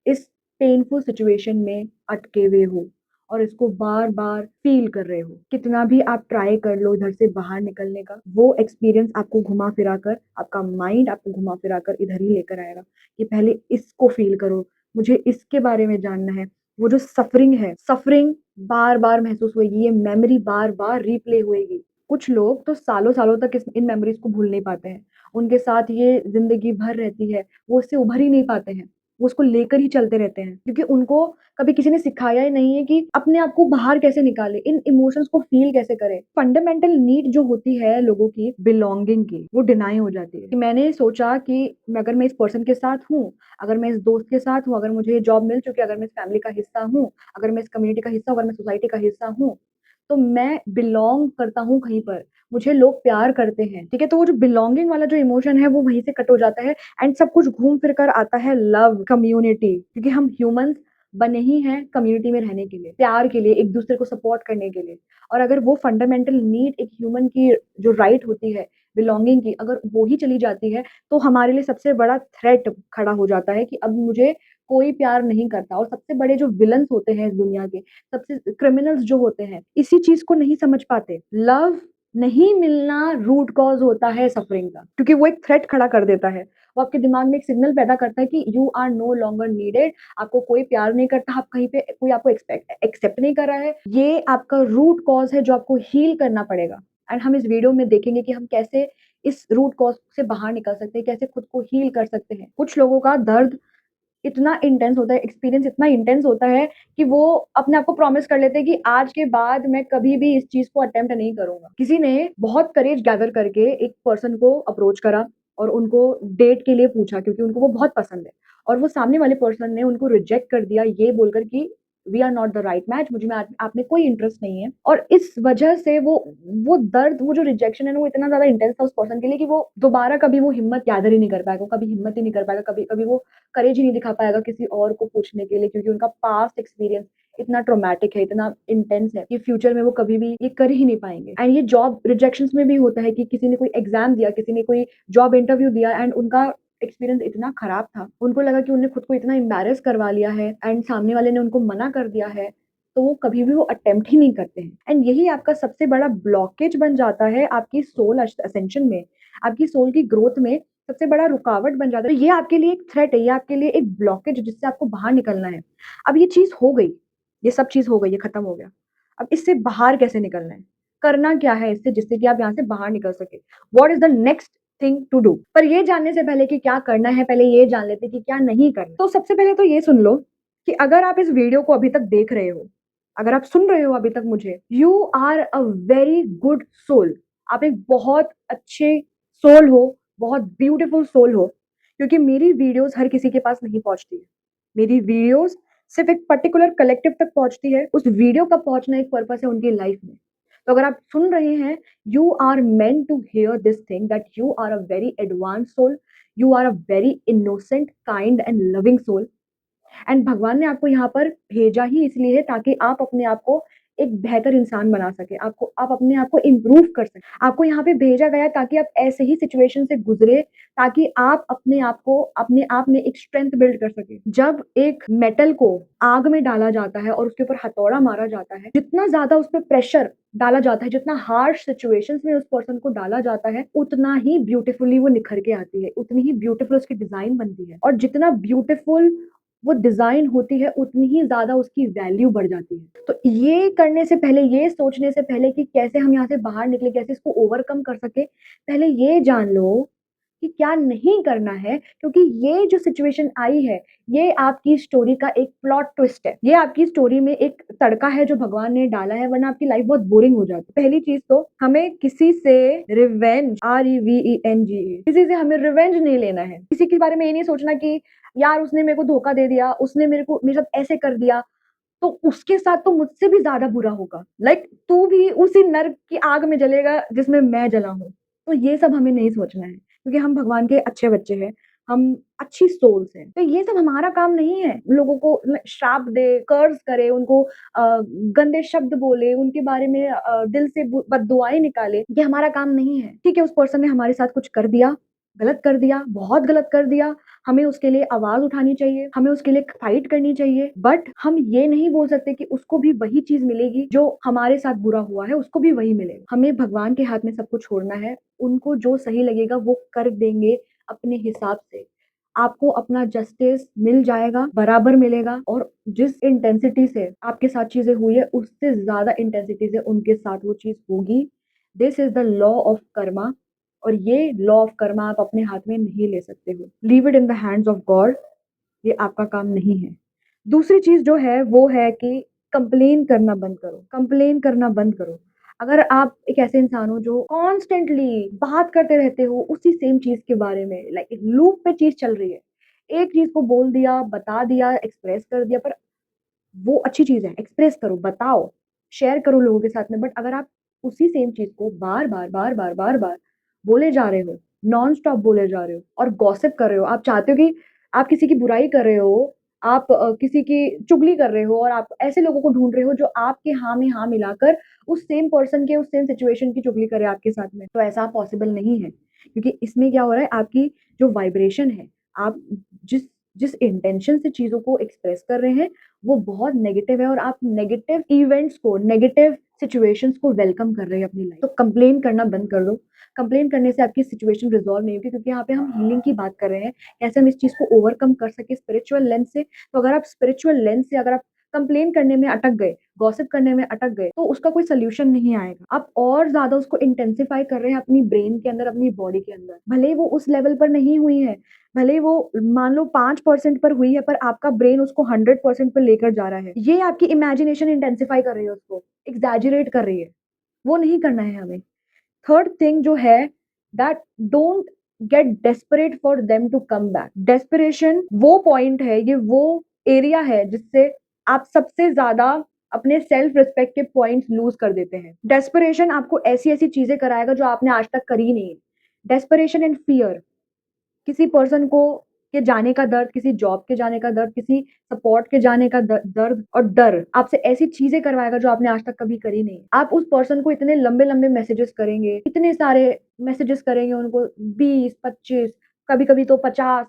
इस पेनफुल सिचुएशन में अटके हुए हो और इसको बार-बार फ़ील कर रहे हो। कितना भी आप ट्राई कर लो इधर से बाहर निकलने का, वो एक्सपीरियंस आपको घुमा-फिरा कर आपका माइंड आपको घुमा-फिरा कर इधर ही लेकर आएगा कि पहले इसको फ़ील करो, मुझे इसके बारे में जानना है। वो जो सफ़रिंग बार-बार महसूस होएगी, ये मेमोरी बार-बार रीप्ले होएगी। कुछ लोग तो सालों-सालों तक इस इन मेमोरीज़ को भूल नहीं पाते हैं। उनके साथ ये ज़िंदगी भर रहती है, वो उससे उभर ही नहीं पाते हैं। वो उसको लेकर ही चलते रहते हैं क्योंकि उनको कभी किसी ने सिखाया ही नहीं है कि अपने आप को बाहर कैसे निकालें, इन इमोशंस को फ़ील कैसे करें। फंडामेंटल नीड जो होती है लोगों की बिलॉन्गिंग की, वो डिनाई हो जाती है। कि मैंने सोचा कि अगर मैं इस पर्सन के साथ हूँ, अगर मैं इस दोस्त के साथ हूँ, अगर मुझे ये जॉब मिल चुकी है, अगर मैं इस फैमिली का हिस्सा हूँ, अगर मैं इस कम्युनिटी का हिस्सा हूँ, अगर मैं सोसाइटी का हिस्सा हूँ, तो मैं बिलॉन्ग करता हूँ कहीं पर। मुझे लोग प्यार करते हैं, ठीक है? तो वो जो बिलॉन्गिंग वाला जो इमोशन है, वो वहीं से कट हो जाता है एंड सब कुछ घूम फिर कर आता है लव, कम्युनिटी क्योंकि हम ह्यूमन्स बने ही हैं कम्युनिटी में रहने के लिए, प्यार के लिए, एक-दूसरे को सपोर्ट करने के लिए। और अगर वो फंडामेंटल नीड एक ह्यूमन की जो राइट होती है, बिलॉन्गिंग की, अगर वो ही चली जाती है, तो हमारे लिए सबसे बड़ा थ्रेट खड़ा हो जाता है कि अब मुझे कोई प्यार नहीं करता और सबसे बड़े जो विलन्स होते हैं इस दुनिया के, सबसे क्रिमिनल्स जो होते हैं, इसी चीज़ को नहीं समझ पाते। लव नहीं मिलना रूट कॉज़ होता है सफरिंग का, क्योंकि वो एक थ्रेट खड़ा कर देता है। वो आपके दिमाग में एक सिग्नल पैदा करता है कि you are no longer needed, आपको कोई प्यार नहीं करता, आप कहीं पे कोई आपको एक्सेप्ट नहीं कर रहा है। ये आपका रूट कॉज़ है जो आपको हील करना पड़ेगा एंड हम इस वीडियो में देखेंगे कि हम कैसे इस रूट कॉज़ से बाहर निकल सकते हैं, कैसे खुद को हील कर सकते हैं। कुछ लोगों का दर्द इतना इंटेंस होता है, एक्सपीरियंस इतना इंटेंस होता है कि वो अपने आप को प्रॉमिस कर लेते हैं कि आज के बाद मैं कभी भी इस चीज़ को अटेम्प्ट नहीं करूँगा। किसी ने बहुत करेज गैदर करके एक पर्सन को अप्रोच करा और उनको डेट के लिए पूछा क्योंकि उनको वो बहुत पसंद है और वो सामने वाले पर्सन ने उनको रिजेक्ट कर दिया ये बोलकर कि we are not the right match, मुझ में आप में कोई इंटरेस्ट नहीं है। और इस वजह से वो दर्द, वो जो रिजेक्शन है ना, वो इतना ज़्यादा इंटेंस था उस पर्सन के लिए कि वो दोबारा कभी वो हिम्मत गैदर ही नहीं कर पाएगा, कभी हिम्मत ही नहीं कर पाएगा, कभी कभी वो करेज ही नहीं दिखा पाएगा किसी और को पूछने के लिए, क्योंकि उनका पास्ट एक्सपीरियंस इतना ट्रॉमेटिक है, इतना इंटेंस है कि फ्यूचर में वो कभी भी ये कर ही नहीं पाएंगे। एंड ये जॉब रिजेक्शंस में भी होता है कि किसी ने कोई एग्जाम दिया, किसी ने कोई जॉब इंटरव्यू दिया एंड उनका एक्सपीरियंस इतना खराब था, उनको लगा कि उन्होंने खुद को इतना एम्बैरेस करवा लिया है एंड सामने वाले ने उनको मना कर दिया है, तो वो कभी भी वो अटेम्प्ट ही नहीं करते हैं। एंड यही आपका सबसे बड़ा ब्लॉकेज बन जाता है आपकी सोल असेंशन में, आपकी सोल की ग्रोथ में सबसे बड़ा रुकावट बन जाता है। तो ये आपके लिए एक थ्रेट है, ये आपके लिए एक ब्लॉकेज जिससे आपको बाहर निकलना है। अब ये चीज हो गई, ये सब चीज हो गई, ये खत्म हो गया। अब इससे बाहर कैसे निकलना है, करना क्या है इससे, जिससे कि आप यहाँ से बाहर निकल सके, what is the next thing to do. पर ये जानने से पहले कि क्या करना है, पहले ये जान लेते कि क्या नहीं करना। तो सबसे पहले तो ये सुन लो कि अगर आप इस वीडियो को अभी तक देख रहे हो, अगर आप सुन रहे हो अभी तक मुझे, you are a very good soul. आप एक बहुत अच्छे सोल हो, बहुत ब्यूटीफुल सोल हो, क्योंकि मेरी वीडियोस हर किसी के पास नहीं पहुंचती है। मेरी वीडियोस सिर्फ एक पर्टिकुलर कलेक्टिव तक पहुंचती है, उस वीडियो का पहुंचना एक पर्पस है उनकी लाइफ में। तो अगर आप सुन रहे हैं, you are meant to hear this thing that you are a very advance soul, you are a very innocent, kind and loving soul. And भगवान ने आपको यहाँ पर भेजा ही इसलिए है ताकि आप अपने आप को एक बेहतर इंसान बना सके, आपको आप अपने आप को इम्प्रूव कर सके। आपको यहाँ पे भेजा गया ताकि आप ऐसे ही सिचुएशन से गुजरे, ताकि आप अपने आप को अपने आप में एक स्ट्रेंथ बिल्ड कर सके। जब एक मेटल को आग में डाला जाता है और उसके ऊपर हथौड़ा मारा जाता है, जितना ज्यादा उस पर प्रेशर डाला जाता है, जितना हार्श सिचुएशंस में उस पर्सन को डाला जाता है, उतना ही ब्यूटीफुली वो निखर के आती है, उतनी ही ब्यूटीफुल उसकी डिजाइन बनती है। और जितना ब्यूटीफुल वो डिजाइन होती है, उतनी ही ज्यादा उसकी वैल्यू बढ़ जाती है। तो ये करने से पहले, ये सोचने से पहले कि कैसे हम यहाँ से बाहर निकले, कैसे इसको ओवरकम कर सके, पहले ये जान लो कि क्या नहीं करना है। क्योंकि ये जो सिचुएशन आई है, ये आपकी स्टोरी का एक प्लॉट ट्विस्ट है, ये आपकी स्टोरी में एक तड़का है जो भगवान ने डाला है, वरना आपकी लाइफ बहुत बोरिंग हो जाती है। पहली चीज तो हमें किसी से रिवेंज, REVENGE, किसी से हमें रिवेंज नहीं लेना है। किसी के बारे में ये नहीं सोचना कि यार उसने मेरे को धोखा दे दिया, उसने मेरे साथ ऐसे कर दिया, तो उसके साथ तो मुझसे भी ज्यादा बुरा होगा, लाइक तू भी उसी नर्क की आग में जलेगा जिसमें मैं जला हूँ। तो ये सब हमें नहीं सोचना है, क्योंकि हम भगवान के अच्छे बच्चे हैं, हम अच्छी सोल्स हैं। तो ये सब हमारा काम नहीं है, लोगों को श्राप दे, कर्ज करे, उनको गंदे शब्द बोले, उनके बारे में दिल से बददुआएं निकाले, ये हमारा काम नहीं है। ठीक है, उस पर्सन ने हमारे साथ कुछ कर दिया, गलत कर दिया, बहुत गलत कर दिया, हमें उसके लिए आवाज उठानी चाहिए, हमें उसके लिए फाइट करनी चाहिए। बट हम ये नहीं बोल सकते कि उसको भी वही चीज मिलेगी जो हमारे साथ बुरा हुआ है, उसको भी वही मिलेगा। हमें भगवान के हाथ में सब कुछ छोड़ना है, उनको जो सही लगेगा वो कर देंगे अपने हिसाब से। आपको अपना जस्टिस मिल जाएगा, बराबर मिलेगा। और जिस इंटेंसिटी से आपके साथ चीजें हुई है, उससे ज्यादा इंटेंसिटी से उनके साथ वो चीज होगी। This is the law of Karma. और ये लॉ ऑफ कर्मा आप अपने हाथ में नहीं ले सकते हो। Leave it in the hands of God, ये आपका काम नहीं है। दूसरी चीज जो है वो है कि कंप्लेन करना बंद करो, कंप्लेन करना बंद करो। अगर आप एक ऐसे इंसान हो जो कॉन्स्टेंटली बात करते रहते हो उसी सेम चीज के बारे में, लाइक एक लूप पे चीज चल रही है, एक चीज को बोल दिया, बता दिया, एक्सप्रेस कर दिया, पर वो अच्छी चीज है, एक्सप्रेस करो, बताओ, शेयर करो लोगों के साथ में। बट अगर आप उसी सेम चीज को बार बार बार बार बार बार बोले जा रहे हो, नॉन स्टॉप बोले जा रहे हो और गॉसिप कर रहे हो, आप चाहते हो कि आप किसी की बुराई कर रहे हो, आप किसी की चुगली कर रहे हो, और आप ऐसे लोगों को ढूंढ रहे हो जो आपके हाँ में हाँ मिलाकर उस सेम पर्सन के, उस सेम सिचुएशन की चुगली करे आपके साथ में, तो ऐसा पॉसिबल नहीं है। क्योंकि इसमें क्या हो रहा है, आपकी जो वाइब्रेशन है, आप जिस जिस इंटेंशन से चीजों को एक्सप्रेस कर रहे हैं, वो बहुत नेगेटिव है, और आप नेगेटिव इवेंट्स को, नेगेटिव सिचुएशंस को वेलकम कर रहे हैं अपनी लाइफ। तो कंप्लेन करना बंद कर दो। कंप्लेन करने से आपकी सिचुएशन रिजॉल्व नहीं होगी, क्योंकि यहाँ पे हम हीलिंग की बात कर रहे हैं, कैसे हम इस चीज को ओवरकम कर सके स्पिरिचुअल लेंस से। तो अगर आप स्पिरिचुअल लेंस से, अगर आप कंप्लेन करने में अटक गए, गॉसिप करने में अटक गए, तो उसका कोई सोल्यूशन नहीं आएगा। आप और ज्यादा उसको इंटेंसिफाई कर रहे हैं अपनी ब्रेन के अंदर, अपनी बॉडी के अंदर। भले ही वो उस लेवल पर नहीं हुई है, भले ही वो मान लो 5% पर हुई है, पर आपका ब्रेन उसको 100% पर लेकर जा रहा है। ये आपकी इमेजिनेशन इंटेंसिफाई कर रही है, उसको एग्जैजरेट कर रही है। वो नहीं करना है हमें। थर्ड थिंग जो है, that don't get desperate for them to come back. Desperation वो पॉइंट है, ये वो एरिया है जिससे आप सबसे ज़्यादा अपने सेल्फ रिस्पेक्ट के पॉइंट्स लूज़ कर देते हैं। डेस्परेशन आपको ऐसी-ऐसी चीज़ें कराएगा जो आपने आज तक करी नहीं है। डेस्परेशन एंड फियर, किसी पर्सन को के जाने का दर्द, किसी जॉब के जाने का दर्द, किसी सपोर्ट के जाने का दर्द और डर आपसे ऐसी चीज़ें करवाएगा जो आपने आज तक कभी करी नहीं। आप उस पर्सन को इतने लंबे-लंबे मैसेजेस करेंगे, इतने सारे मैसेजेस करेंगे उनको 20, 25, कभी-कभी तो 50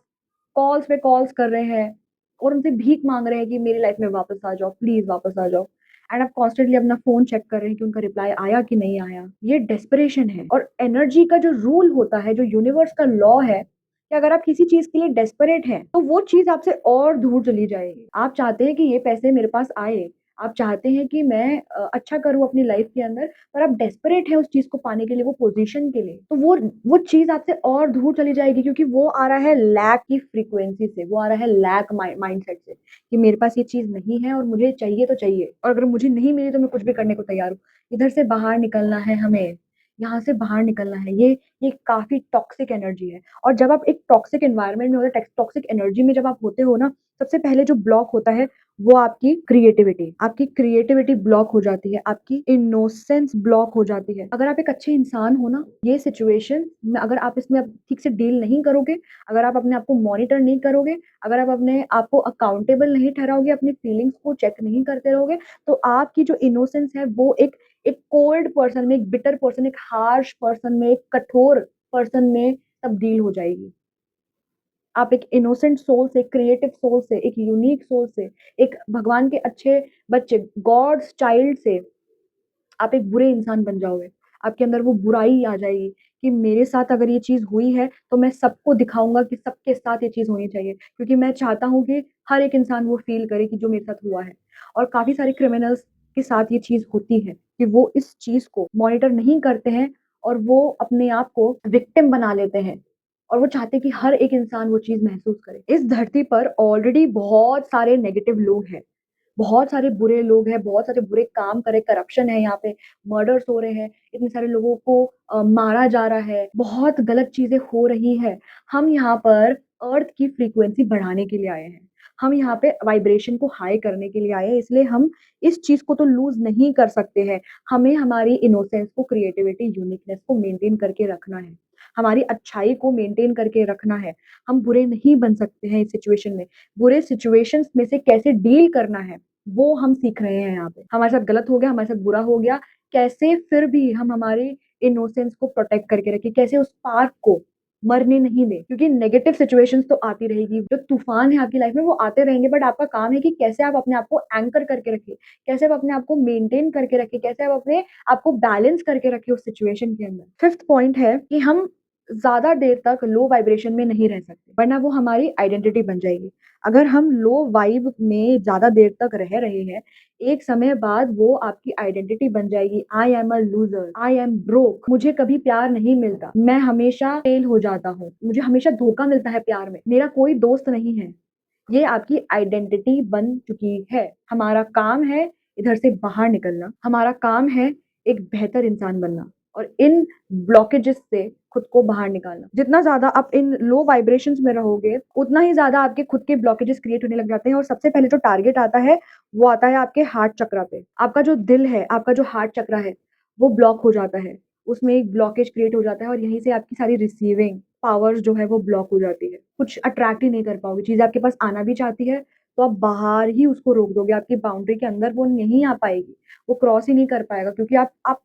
कॉल्स पे कॉल्स कर रहे हैं और उनसे भीख माँग रहे हैं कि मेरी लाइफ में वापस आ जाओ, प्लीज़ वापस आ जाओ। एंड आप कॉन्स्टेंटली अपना फ़ोन चेक कर रहे हैं कि उनका रिप्लाई आया कि नहीं आया। ये डेस्परेशन है और एनर्जी का जो रूल होता है, जो यूनिवर्स का लॉ है कि अगर आप किसी चीज़ के लिए डेस्परेट हैं, तो वो चीज़ आपसे और दूर चली जाएगी। आप चाहते हैं कि ये पैसे मेरे पास आए, आप चाहते हैं कि मैं अच्छा करूँ अपनी लाइफ़ के अंदर, पर आप डेस्परेट हैं उस चीज़ को पाने के लिए, वो पोज़ीशन के लिए, तो वो चीज़ आपसे और दूर चली जाएगी क्योंकि वो आ रहा है लैक की फ्रीक्वेंसी से, वो आ रहा है लैक माइंडसेट से कि मेरे पास ये चीज़ नहीं है और मुझे चाहिए तो चाहिए और अगर मुझे नहीं मिली तो मैं कुछ भी करने को तैयार हूँ। इधर से बाहर निकलना है हमें, यहाँ से बाहर निकलना है। ये काफ़ी टॉक्सिक एनर्जी है और जब आप एक टॉक्सिक एनवायरनमेंट में होते हो, टॉक्सिक एनर्जी में जब आप होते हो ना, सबसे पहले जो ब्लॉक होता है वो आपकी क्रिएटिविटी ब्लॉक हो जाती है, आपकी इनोसेंस ब्लॉक हो जाती है। अगर आप एक अच्छे इंसान हो ना, ये सिचुएशन में अगर आप इसमें अब ठीक से डील नहीं करोगे, अगर आप अपने आप को मॉनिटर नहीं करोगे, अगर आप अपने आप को अकाउंटेबल नहीं ठहराओगे, अपनी फीलिंग्स को चेक नहीं करते रहोगे, तो आपकी जो इनोसेंस है वो एक कोल्ड पर्सन में, एक बिटर पर्सन, एक हार्श पर्सन में, एक कठोर पर्सन में तब्दील हो जाएगी। आप एक इनोसेंट सोल से, क्रिएटिव सोल से, एक यूनिक सोल से, एक भगवान के अच्छे बच्चे, गॉड्स चाइल्ड से आप एक बुरे इंसान बन जाओगे। आपके अंदर वो बुराई आ जाएगी कि मेरे साथ अगर ये चीज़ हुई है, तो मैं सबको दिखाऊँगा कि सबके साथ ये चीज़ होनी चाहिए। क्योंकि मैं चाहता हूँ कि हर एक इंसान वो फ़ील करे कि जो मेरे साथ हुआ है। और काफ़ी सारे क्रिमिनल्स के साथ ये चीज़ होती है कि वो इस चीज़ को मॉनिटर नहीं करते हैं और वो अपने आप को विक्टिम बना लेते हैं। और वो चाहते हैं कि हर एक इंसान वो चीज़ महसूस करे। इस धरती पर ऑलरेडी बहुत सारे नेगेटिव लोग हैं। बहुत सारे बुरे लोग हैं, बहुत सारे बुरे काम कर रहे, करप्शन है यहाँ पे, मर्डर्स हो रहे हैं, इतने सारे लोगों को मारा जा रहा है, बहुत गलत चीज़ें हो रही हैं। हम यहाँ पर अर्थ की फ्रीक्वेंसी बढ़ाने के लिए आए हैं। हम यहाँ पे वाइब्रेशन को हाई करने के लिए आए हैं, इसलिए हम इस चीज़ को तो लूज़ नहीं कर सकते हैं। हमें हमारी इनोसेंस को, क्रिएटिविटी, यूनिकनेस को मेंटेन करके रखना है। हमारी अच्छाई को मेंटेन करके रखना है। हम बुरे नहीं बन सकते हैं इस सिचुएशन में। बुरे सिचुएशंस में से कैसे डील करना है, वो हम सीख रहे हैं यहाँ पे। हमारे साथ गलत हो गया, हमारे साथ बुरा हो गया, कैसे फिर भी हम हमारे इनोसेंस को प्रोटेक्ट करके रखें, कैसे उस स्पार्क को मरने नहीं दें। क्योंकि नेगेटिव सिचुएशंस तो आती रहेगी, जो तूफान है आपकी लाइफ में वो आते रहेंगे, बट आपका काम है कि कैसे आप अपने आप को एंकर करके रखें, कैसे आप अपने आप को मेंटेन करके रखें, कैसे आप अपने आप को बैलेंस करके रखें उस सिचुएशन के अंदर। फिफ्थ पॉइंट है कि हम ज़्यादा देर तक लो वाइब्रेशन में नहीं रह सकते, वरना वो हमारी आइडेंटिटी बन जाएगी। अगर हम लो वाइब में ज़्यादा देर तक रह रहे हैं, एक समय बाद वो आपकी आइडेंटिटी बन जाएगी। I am a loser, I am broke, मुझे कभी प्यार नहीं मिलता, मैं हमेशा फेल हो जाता हूँ, मुझे हमेशा धोखा मिलता है प्यार में, मेरा कोई दोस्त नहीं है। ये आपकी आइडेंटिटी बन चुकी है। हमारा काम है इधर से बाहर निकलना, हमारा काम है एक बेहतर इंसान बनना और इन ब्लॉकेजेस से खुद को बाहर निकालना। जितना ज़्यादा आप इन लो वाइब्रेशंस में रहोगे, उतना ही ज़्यादा आपके खुद के ब्लॉकेजेस क्रिएट होने लग जाते हैं और सबसे पहले जो टारगेट आता है, वो आता है आपके हार्ट चक्रा पे। आपका जो दिल है, आपका जो हार्ट चक्रा है, वो ब्लॉक हो जाता है। उसमें एक ब्लॉकेज क्रिएट हो जाता है और यहीं से आपकी सारी रिसीविंग पावर्स जो है वो ब्लॉक हो जाती है। कुछ अट्रैक्ट ही नहीं कर पाओगे, चीज़ आपके पास आना भी चाहती है, तो आप बाहर ही उसको रोक दोगे, आपकी बाउंड्री के अंदर वो नहीं आ पाएगी, वो क्रॉस ही नहीं कर पाएगा क्योंकि आप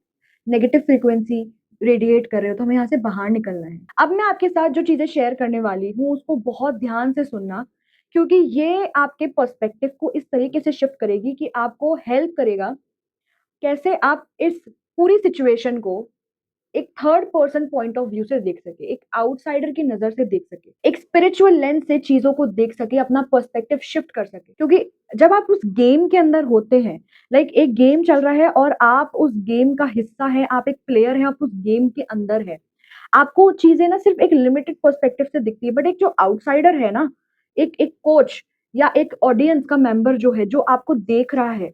नेगेटिव फ्रीक्वेंसी रेडिएट कर रहे हो, तो हमें यहाँ से बाहर निकलना है। अब मैं आपके साथ जो चीज़ें शेयर करने वाली हूँ, उसको बहुत ध्यान से सुनना, क्योंकि ये आपके पर्सपेक्टिव को इस तरीके से शिफ्ट करेगी कि आपको हेल्प करेगा, कैसे आप इस पूरी सिचुएशन को एक third person point of view से देख सके, एक आउटसाइडर की नज़र से देख सके, एक स्पिरिचुअल लेंस से चीज़ों को देख सके, अपना पर्सपेक्टिव शिफ्ट कर सके। क्योंकि जब आप उस गेम के अंदर होते हैं, लाइक एक गेम चल रहा है और आप उस गेम का हिस्सा हैं, आप एक प्लेयर हैं, आप उस गेम के अंदर हैं। आपको चीज़ें ना सिर्फ़ एक लिमिटेड पर्सपेक्टिव से दिखती है, बट एक जो आउटसाइडर है ना, एक एक कोच या एक ऑडियंस का मेंबर जो है, जो आपको देख रहा है,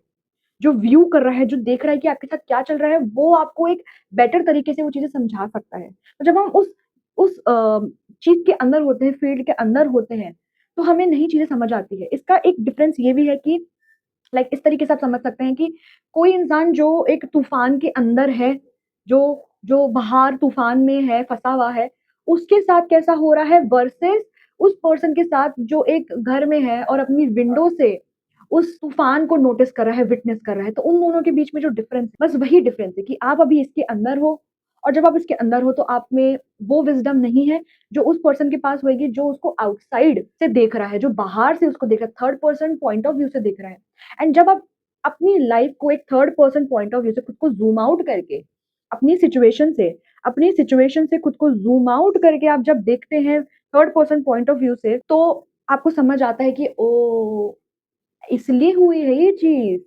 जो व्यू कर रहा है, जो देख रहा है कि आपके साथ क्या चल रहा है, वो आपको एक बेटर तरीके से वो चीज़ें समझा सकता है। तो जब हम उस चीज़ के अंदर होते हैं, फील्ड के अंदर होते हैं, तो हमें नई चीज़ें समझ आती है। इसका एक डिफरेंस ये भी है कि लाइक इस तरीके से आप समझ सकते हैं कि कोई इंसान जो एक तूफ़ान के अंदर है, जो जो बाहर तूफ़ान में है, फँसा हुआ है, उसके साथ कैसा हो रहा है वर्सेस उस पर्सन के साथ जो एक घर में है और अपनी विंडो से उस तूफ़ान को नोटिस कर रहा है, विटनेस कर रहा है। तो उन दोनों के बीच में जो डिफ़रेंस है, बस वही डिफ़रेंस है कि आप अभी इसके अंदर हो और जब आप इसके अंदर हो तो आप में वो विज़डम नहीं है, जो उस पर्सन के पास होएगी जो उसको आउटसाइड से देख रहा है, जो बाहर से उसको देख रहा है, third person point of view से देख रहा है। एंड जब आप अपनी लाइफ को एक third person point of view से खुद को ज़ूम आउट करके, अपनी सिचुएशन से खुद को ज़ूम आउट करके आप जब देखते हैं third person point of view से, तो आपको समझ आता है कि ओह! इसलिए हुई है ये चीज़।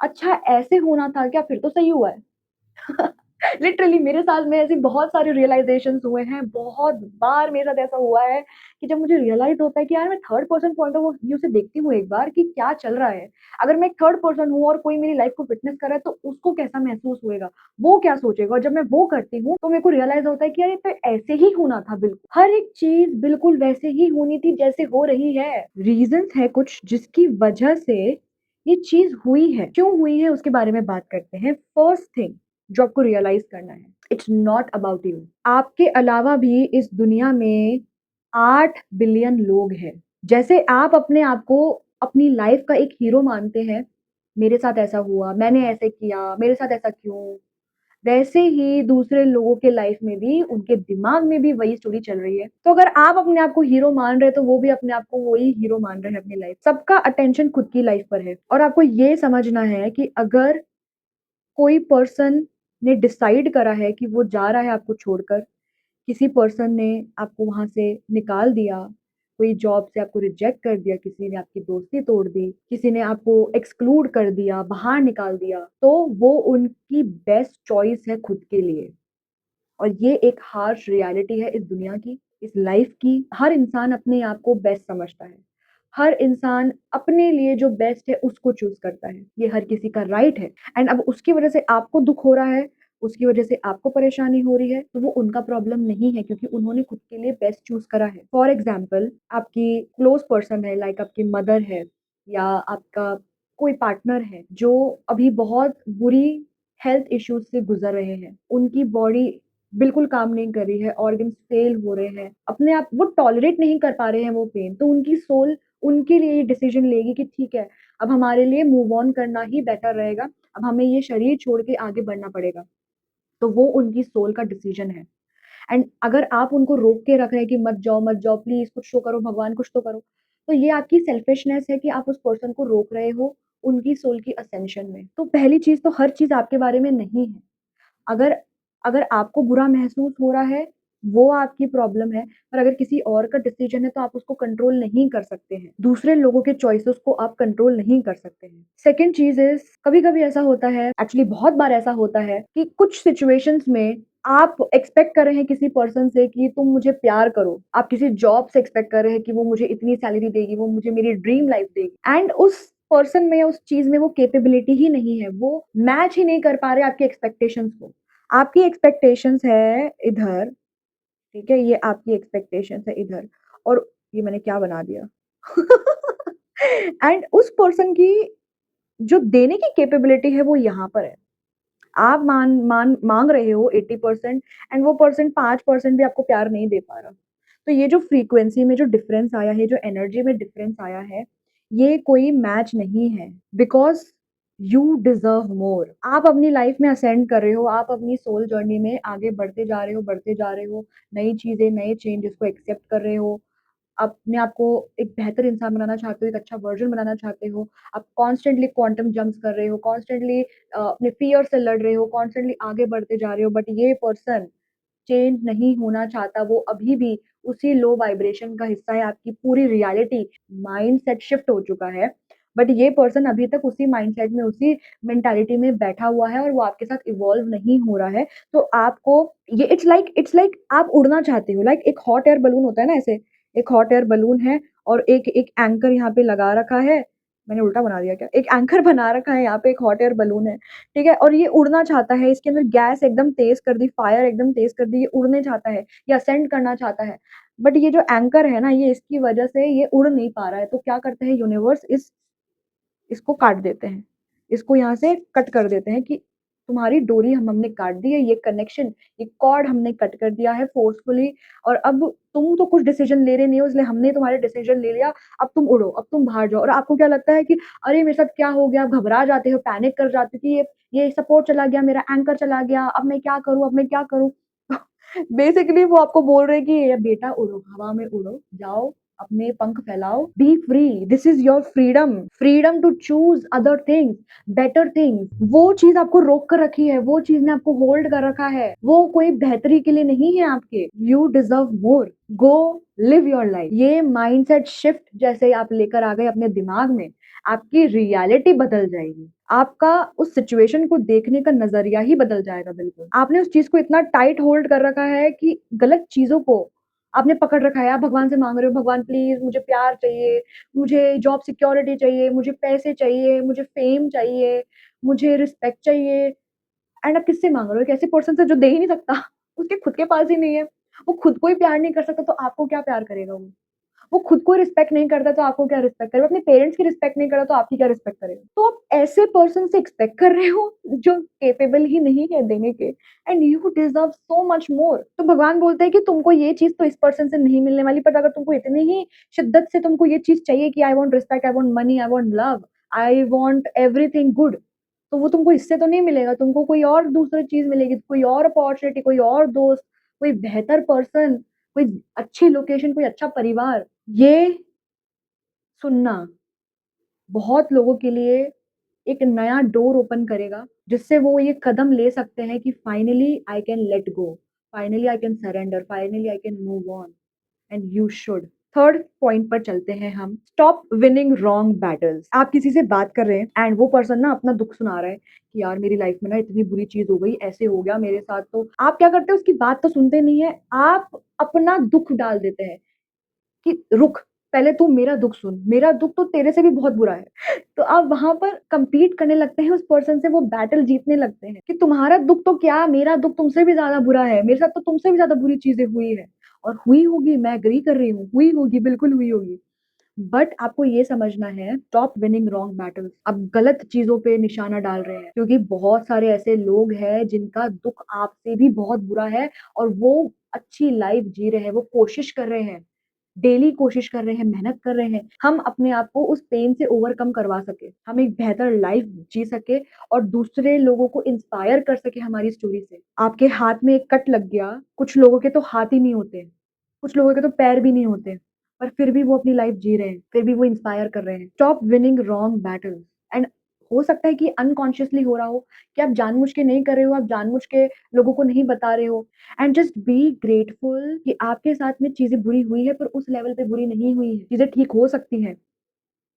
अच्छा ऐसे होना था क्या? फिर तो सही हुआ है। लिटरली मेरे साथ में ऐसे बहुत सारे रियलाइज़ेशंस हुए हैं, बहुत बार मेरे साथ ऐसा हुआ है कि जब मुझे रियलाइज़ होता है कि यार मैं third person point of view से देखती हूँ एक बार कि क्या चल रहा है। अगर मैं एक थर्ड पर्सन हूँ और कोई मेरी लाइफ़ को विटनेस कर रहा है तो उसको कैसा महसूस होएगा? वो क्या सोचेगा? और जब मैं वो करती हूँ तो मेरे को रियलाइज़ होता है कि यार ये तो ऐसे ही होना था बिल्कुल। हर एक चीज़ बिल्कुल वैसे ही होनी थी जैसे हो रही है। रीज़न्स हैं कुछ जिसकी वजह से ये चीज़ हुई है। क्यों हुई है उसके बारे में बात करते हैं। फर्स्ट थिंग जो आपको रियलाइज़ करना है, इट्स नॉट अबाउट यू। आपके अलावा भी इस दुनिया में 8 बिलियन लोग हैं। जैसे आप अपने आप को अपनी लाइफ़ का एक हीरो मानते हैं, मेरे साथ ऐसा हुआ, मैंने ऐसे किया, मेरे साथ ऐसा क्यों? वैसे ही दूसरे लोगों के लाइफ़ में भी, उनके दिमाग में भी वही स्टोरी चल रही है। तो अगर आप अपने आप को हीरो मान रहे हैं, तो वो भी अपने आप को वही हीरो मान रहे हैं अपनी लाइफ़। सबका अटेंशन खुद की लाइफ़ पर है और आपको ये समझना है कि अगर कोई पर्सन ने डिसाइड करा है कि वो जा रहा है आपको छोड़कर, किसी पर्सन ने आपको वहाँ से निकाल दिया, कोई जॉब से आपको रिजेक्ट कर दिया, किसी ने आपकी दोस्ती तोड़ दी, किसी ने आपको एक्सक्लूड कर दिया, बाहर निकाल दिया, तो वो उनकी बेस्ट चॉइस है खुद के लिए। और ये एक हार्श रियलिटी है इस दुनिया की, इस लाइफ की। हर इंसान अपने आप को बेस्ट समझता है। हर इंसान अपने लिए जो बेस्ट है उसको चूज़ करता है। ये हर किसी का राइट है एंड अब उसकी वज़ह से आपको दुःख हो रहा है, उसकी वज़ह से आपको परेशानी हो रही है, तो वो उनका प्रॉब्लम नहीं है क्योंकि उन्होंने खुद के लिए बेस्ट चूज़ करा है। फॉर एग्ज़ाम्पल आपकी क्लोज़ पर्सन है लाइक आपकी मदर है या आपका कोई पार्टनर है जो अभी बहुत बुरी हेल्थ इश्यूज़ से गुज़र रहे हैं। उनकी बॉडी बिल्कुल काम नहीं कर रही है, ऑर्गन्स फेल हो रहे हैं, अपने आप वो टॉलरेट नहीं कर पा रहे हैं वो पेन, तो उनकी सोल उनके लिए ये डिसीज़न लेगी कि ठीक है, अब हमारे लिए मूव ऑन करना ही बेटर रहेगा, अब हमें ये शरीर छोड़ के आगे बढ़ना पड़ेगा। तो वो उनकी सोल का डिसीज़न है एंड अगर आप उनको रोक के रख रहे हैं कि मत जाओ प्लीज़ कुछ तो करो भगवान कुछ तो करो, तो ये आपकी सेल्फिशनेस है कि आप उस पर्सन को रोक रहे हो उनकी सोल की असेंशन में। तो पहली चीज़ तो हर चीज़ आपके बारे में नहीं है। अगर अगर आपको बुरा महसूस हो रहा है, वो आपकी प्रॉब्लम है, पर अगर किसी और का डिसीज़न है तो आप उसको कंट्रोल नहीं कर सकते हैं। दूसरे लोगों के चॉइसेस को आप कंट्रोल नहीं कर सकते हैं। सेकंड चीज़ इज़ कभी-कभी ऐसा होता है, एक्चुअली बहुत बार ऐसा होता है कि कुछ सिचुएशंस में आप एक्सपेक्ट कर रहे हैं किसी पर्सन से कि तुम मुझे प्यार करो। आप किसी जॉब से एक्सपेक्ट कर रहे हैं कि वो मुझे इतनी सैलरी देगी, वो मुझे मेरी ड्रीम लाइफ़ देगी एंड उस पर्सन में या उस चीज़ में वो कैपेबिलिटी ही नहीं है। वो मैच ही नहीं कर पा रहे आपकी एक्सपेक्टेशंस को। आपकी एक्सपेक्टेशंस है इधर, ठीक है? ये आपकी एक्सपेक्टेशंस है इधर और ये मैंने क्या बना दिया? एंड उस पर्सन की जो देने की कैपेबिलिटी है वो यहाँ पर है। आप मान मान माँग रहे हो 80% एंड वो पर्सन 5% भी आपको प्यार नहीं दे पा रहा। तो ये जो फ्रीक्वेंसी में जो डिफरेंस आया है, जो एनर्जी में डिफरेंस आया है, ये कोई मैच नहीं है बिकॉज़ यू डिज़र्व मोर। आप अपनी लाइफ़ में असेंड कर रहे हो, आप अपनी सोल जर्नी में आगे बढ़ते जा रहे हो, नई चीज़ें, नए चेंजेस को एक्सेप्ट कर रहे हो। अपने आप को एक बेहतर इंसान बनाना चाहते हो, एक अच्छा वर्ज़न बनाना चाहते हो। आप कॉन्स्टेंटली क्वांटम जंप्स कर रहे हो, कॉन्स्टेंटली अपने फ़ियर से लड़ रहे हो, कॉन्स्टेंटली आगे बढ़ते जा रहे हो, बट ये पर्सन चेंज नहीं होना चाहता, वो अभी भी उसी लो वाइब्रेशन का हिस्सा है, आपकी पूरी रियलिटी माइंडसेट शिफ्ट हो चुका है। बट ये पर्सन अभी तक उसी माइंडसेट में, उसी मेंटालिटी में बैठा हुआ है और वो आपके साथ इवॉल्व नहीं हो रहा है। तो आपको ये इट्स लाइक आप उड़ना चाहते हो, लाइक एक हॉट एयर बलून होता है ना ऐसे, एक हॉट एयर बलून है और एक एक एंकर यहाँ पे लगा रखा है। मैंने उल्टा बना दिया क्या? एक एंकर बना रखा है, यहाँ पे एक हॉट एयर बलून है। ठीक है? और ये उड़ना चाहता है, इसके अंदर गैस एकदम तेज़ कर दी, फायर एकदम तेज़ कर दी, ये उड़ने चाहता है, ये असेंड करना चाहता है। बट ये जो एंकर है ना, ये इसकी वजह से ये उड़ नहीं पा रहा है, तो क्या करता है यूनिवर्स इस इसको काट देते हैं। इसको यहाँ से कट कर देते हैं कि तुम्हारी डोरी हमने काट दी है, ये कनेक्शन, ये कॉर्ड हमने कट कर दिया है फ़ोर्सफुली और अब तुम तो कुछ डिसीज़न ले रहे नहीं हो इसलिए हमने तुम्हारे डिसीज़न ले लिया, अब तुम उड़ो, अब तुम बाहर जाओ और आपको क्या लगता है कि अरे! मेरे साथ क्या हो गया? आप घबरा जाते हो, पैनिक कर जाते हो कि ये सपोर्ट चला गया, मेरा एंकर चला गया, अब मैं क्या करूँ, अब मैं क्या करूँ? बेसिकली वो आपको बोल रहे हैं कि ये बेटा उड़ो, हवा में उड़ो, जाओ, अपने पंख फैलाओ, be free, this is your freedom, freedom to choose other things, better things. वो चीज़ आपको रोक कर रखी है, वो चीज़ ने आपको होल्ड कर रखा है, वो कोई बेहतरी के लिए नहीं है आपके। You deserve more, go live your life. ये माइंडसेट शिफ्ट जैसे आप लेकर आ गए अपने दिमाग में, आपकी रियलिटी बदल जाएगी। आपका उस सिचुएशन को देखने का नज़रिया ही बदल जाएगा बिल्कुल। आपने उस चीज़ को इतना टाइट होल्ड कर रखा है कि गलत चीज़ों को आपने पकड़ रखा है। आप भगवान से माँग रहे हो, भगवान प्लीज़ मुझे प्यार चाहिए, मुझे जॉब सिक्योरिटी चाहिए, मुझे पैसे चाहिए, मुझे फेम चाहिए, मुझे रिस्पेक्ट चाहिए एंड आप किससे माँग रहे हो? एक ऐसे पर्सन से जो दे ही नहीं सकता, उसके खुद के पास ही नहीं है। वो खुद को ही प्यार नहीं कर सकता तो आपको क्या प्यार करेगा वो? वो खुद को रिस्पेक्ट नहीं करता तो आपको क्या रिस्पेक्ट करेगा? अपने पेरेंट्स की रिस्पेक्ट नहीं कर रहा तो आपकी क्या रिस्पेक्ट करेगा? तो आप ऐसे पर्सन से एक्सपेक्ट कर रहे हो जो कैपेबल ही नहीं है देने के and you deserve so much more. तो भगवान बोलते हैं कि तुमको ये चीज़ तो इस पर्सन से नहीं मिलने वाली बट अगर तुमको इतनी ही शिद्दत से तुमको ये चीज़ चाहिए कि I want respect, I want money, I want love, I want everything good तो वो तुमको इससे तो नहीं मिलेगा, तुमको कोई और दूसरी चीज़ मिलेगी, कोई और अपॉर्च्युनिटी, कोई और दोस्त, कोई बेहतर पर्सन, कोई अच्छी लोकेशन, कोई अच्छा परिवार। ये सुनना बहुत लोगों के लिए एक नया डोर ओपन करेगा, जिससे वो ये कदम ले सकते हैं कि finally I can let go, finally I can surrender, finally I can move on and you should. Third point पर चलते हैं हम, स्टॉप विनिंग रॉन्ग बैटल्स। आप किसी से बात कर रहे हैं एंड वो पर्सन ना अपना दुख सुना रहा है कि यार मेरी लाइफ में ना इतनी बुरी चीज हो गई, ऐसे हो गया मेरे साथ, तो आप क्या करते हैं उसकी बात तो सुनते नहीं है, आप अपना दुख डाल देते हैं कि रुक, पहले तू मेरा दुख सुन, मेरा दुख तो तेरे से भी बहुत बुरा है। तो आप वहाँ पर कम्पीट करने लगते हैं उस पर्सन से, वो बैटल जीतने लगते हैं कि तुम्हारा दुख तो क्या, मेरा दुख तुमसे भी ज़्यादा बुरा है, मेरे साथ तो तुमसे भी ज़्यादा बुरी चीज़ें हुई हैं और हुई होगी, मैं एग्री कर रही हूँ, हुई होगी, बिल्कुल हुई होगी। बट आपको ये समझना है, स्टॉप विनिंग रॉन्ग बैटल्स। आप गलत चीज़ों पे निशाना डाल रहे हैं क्योंकि बहुत सारे ऐसे लोग हैं जिनका दुख आपसे भी बहुत बुरा है और वो अच्छी लाइफ जी रहे हैं, वो कोशिश कर रहे हैं। डेली कोशिश कर रहे हैं, मेहनत कर रहे हैं, हम अपने आप को उस पेन से ओवरकम करवा सकें, हम एक बेहतर लाइफ जी सकें और दूसरे लोगों को इंस्पायर कर सकें हमारी स्टोरी से। आपके हाथ में एक कट लग गया, कुछ लोगों के तो हाथ ही नहीं होते, कुछ लोगों के तो पैर भी नहीं होते, पर फिर भी वो अपनी लाइफ जी रहे हैं, फिर भी वो इंस्पायर कर रहे हैं। Stop winning wrong battles and हो सकता है कि अनकॉन्शियसली हो रहा हो कि आप जानबूझ के नहीं कर रहे हो, आप जानबूझ के लोगों को नहीं बता रहे हो एंड जस्ट बी ग्रेटफुल कि आपके साथ में चीज़ें बुरी हुई है पर उस लेवल पे बुरी नहीं हुई है। चीज़ें ठीक हो सकती हैं,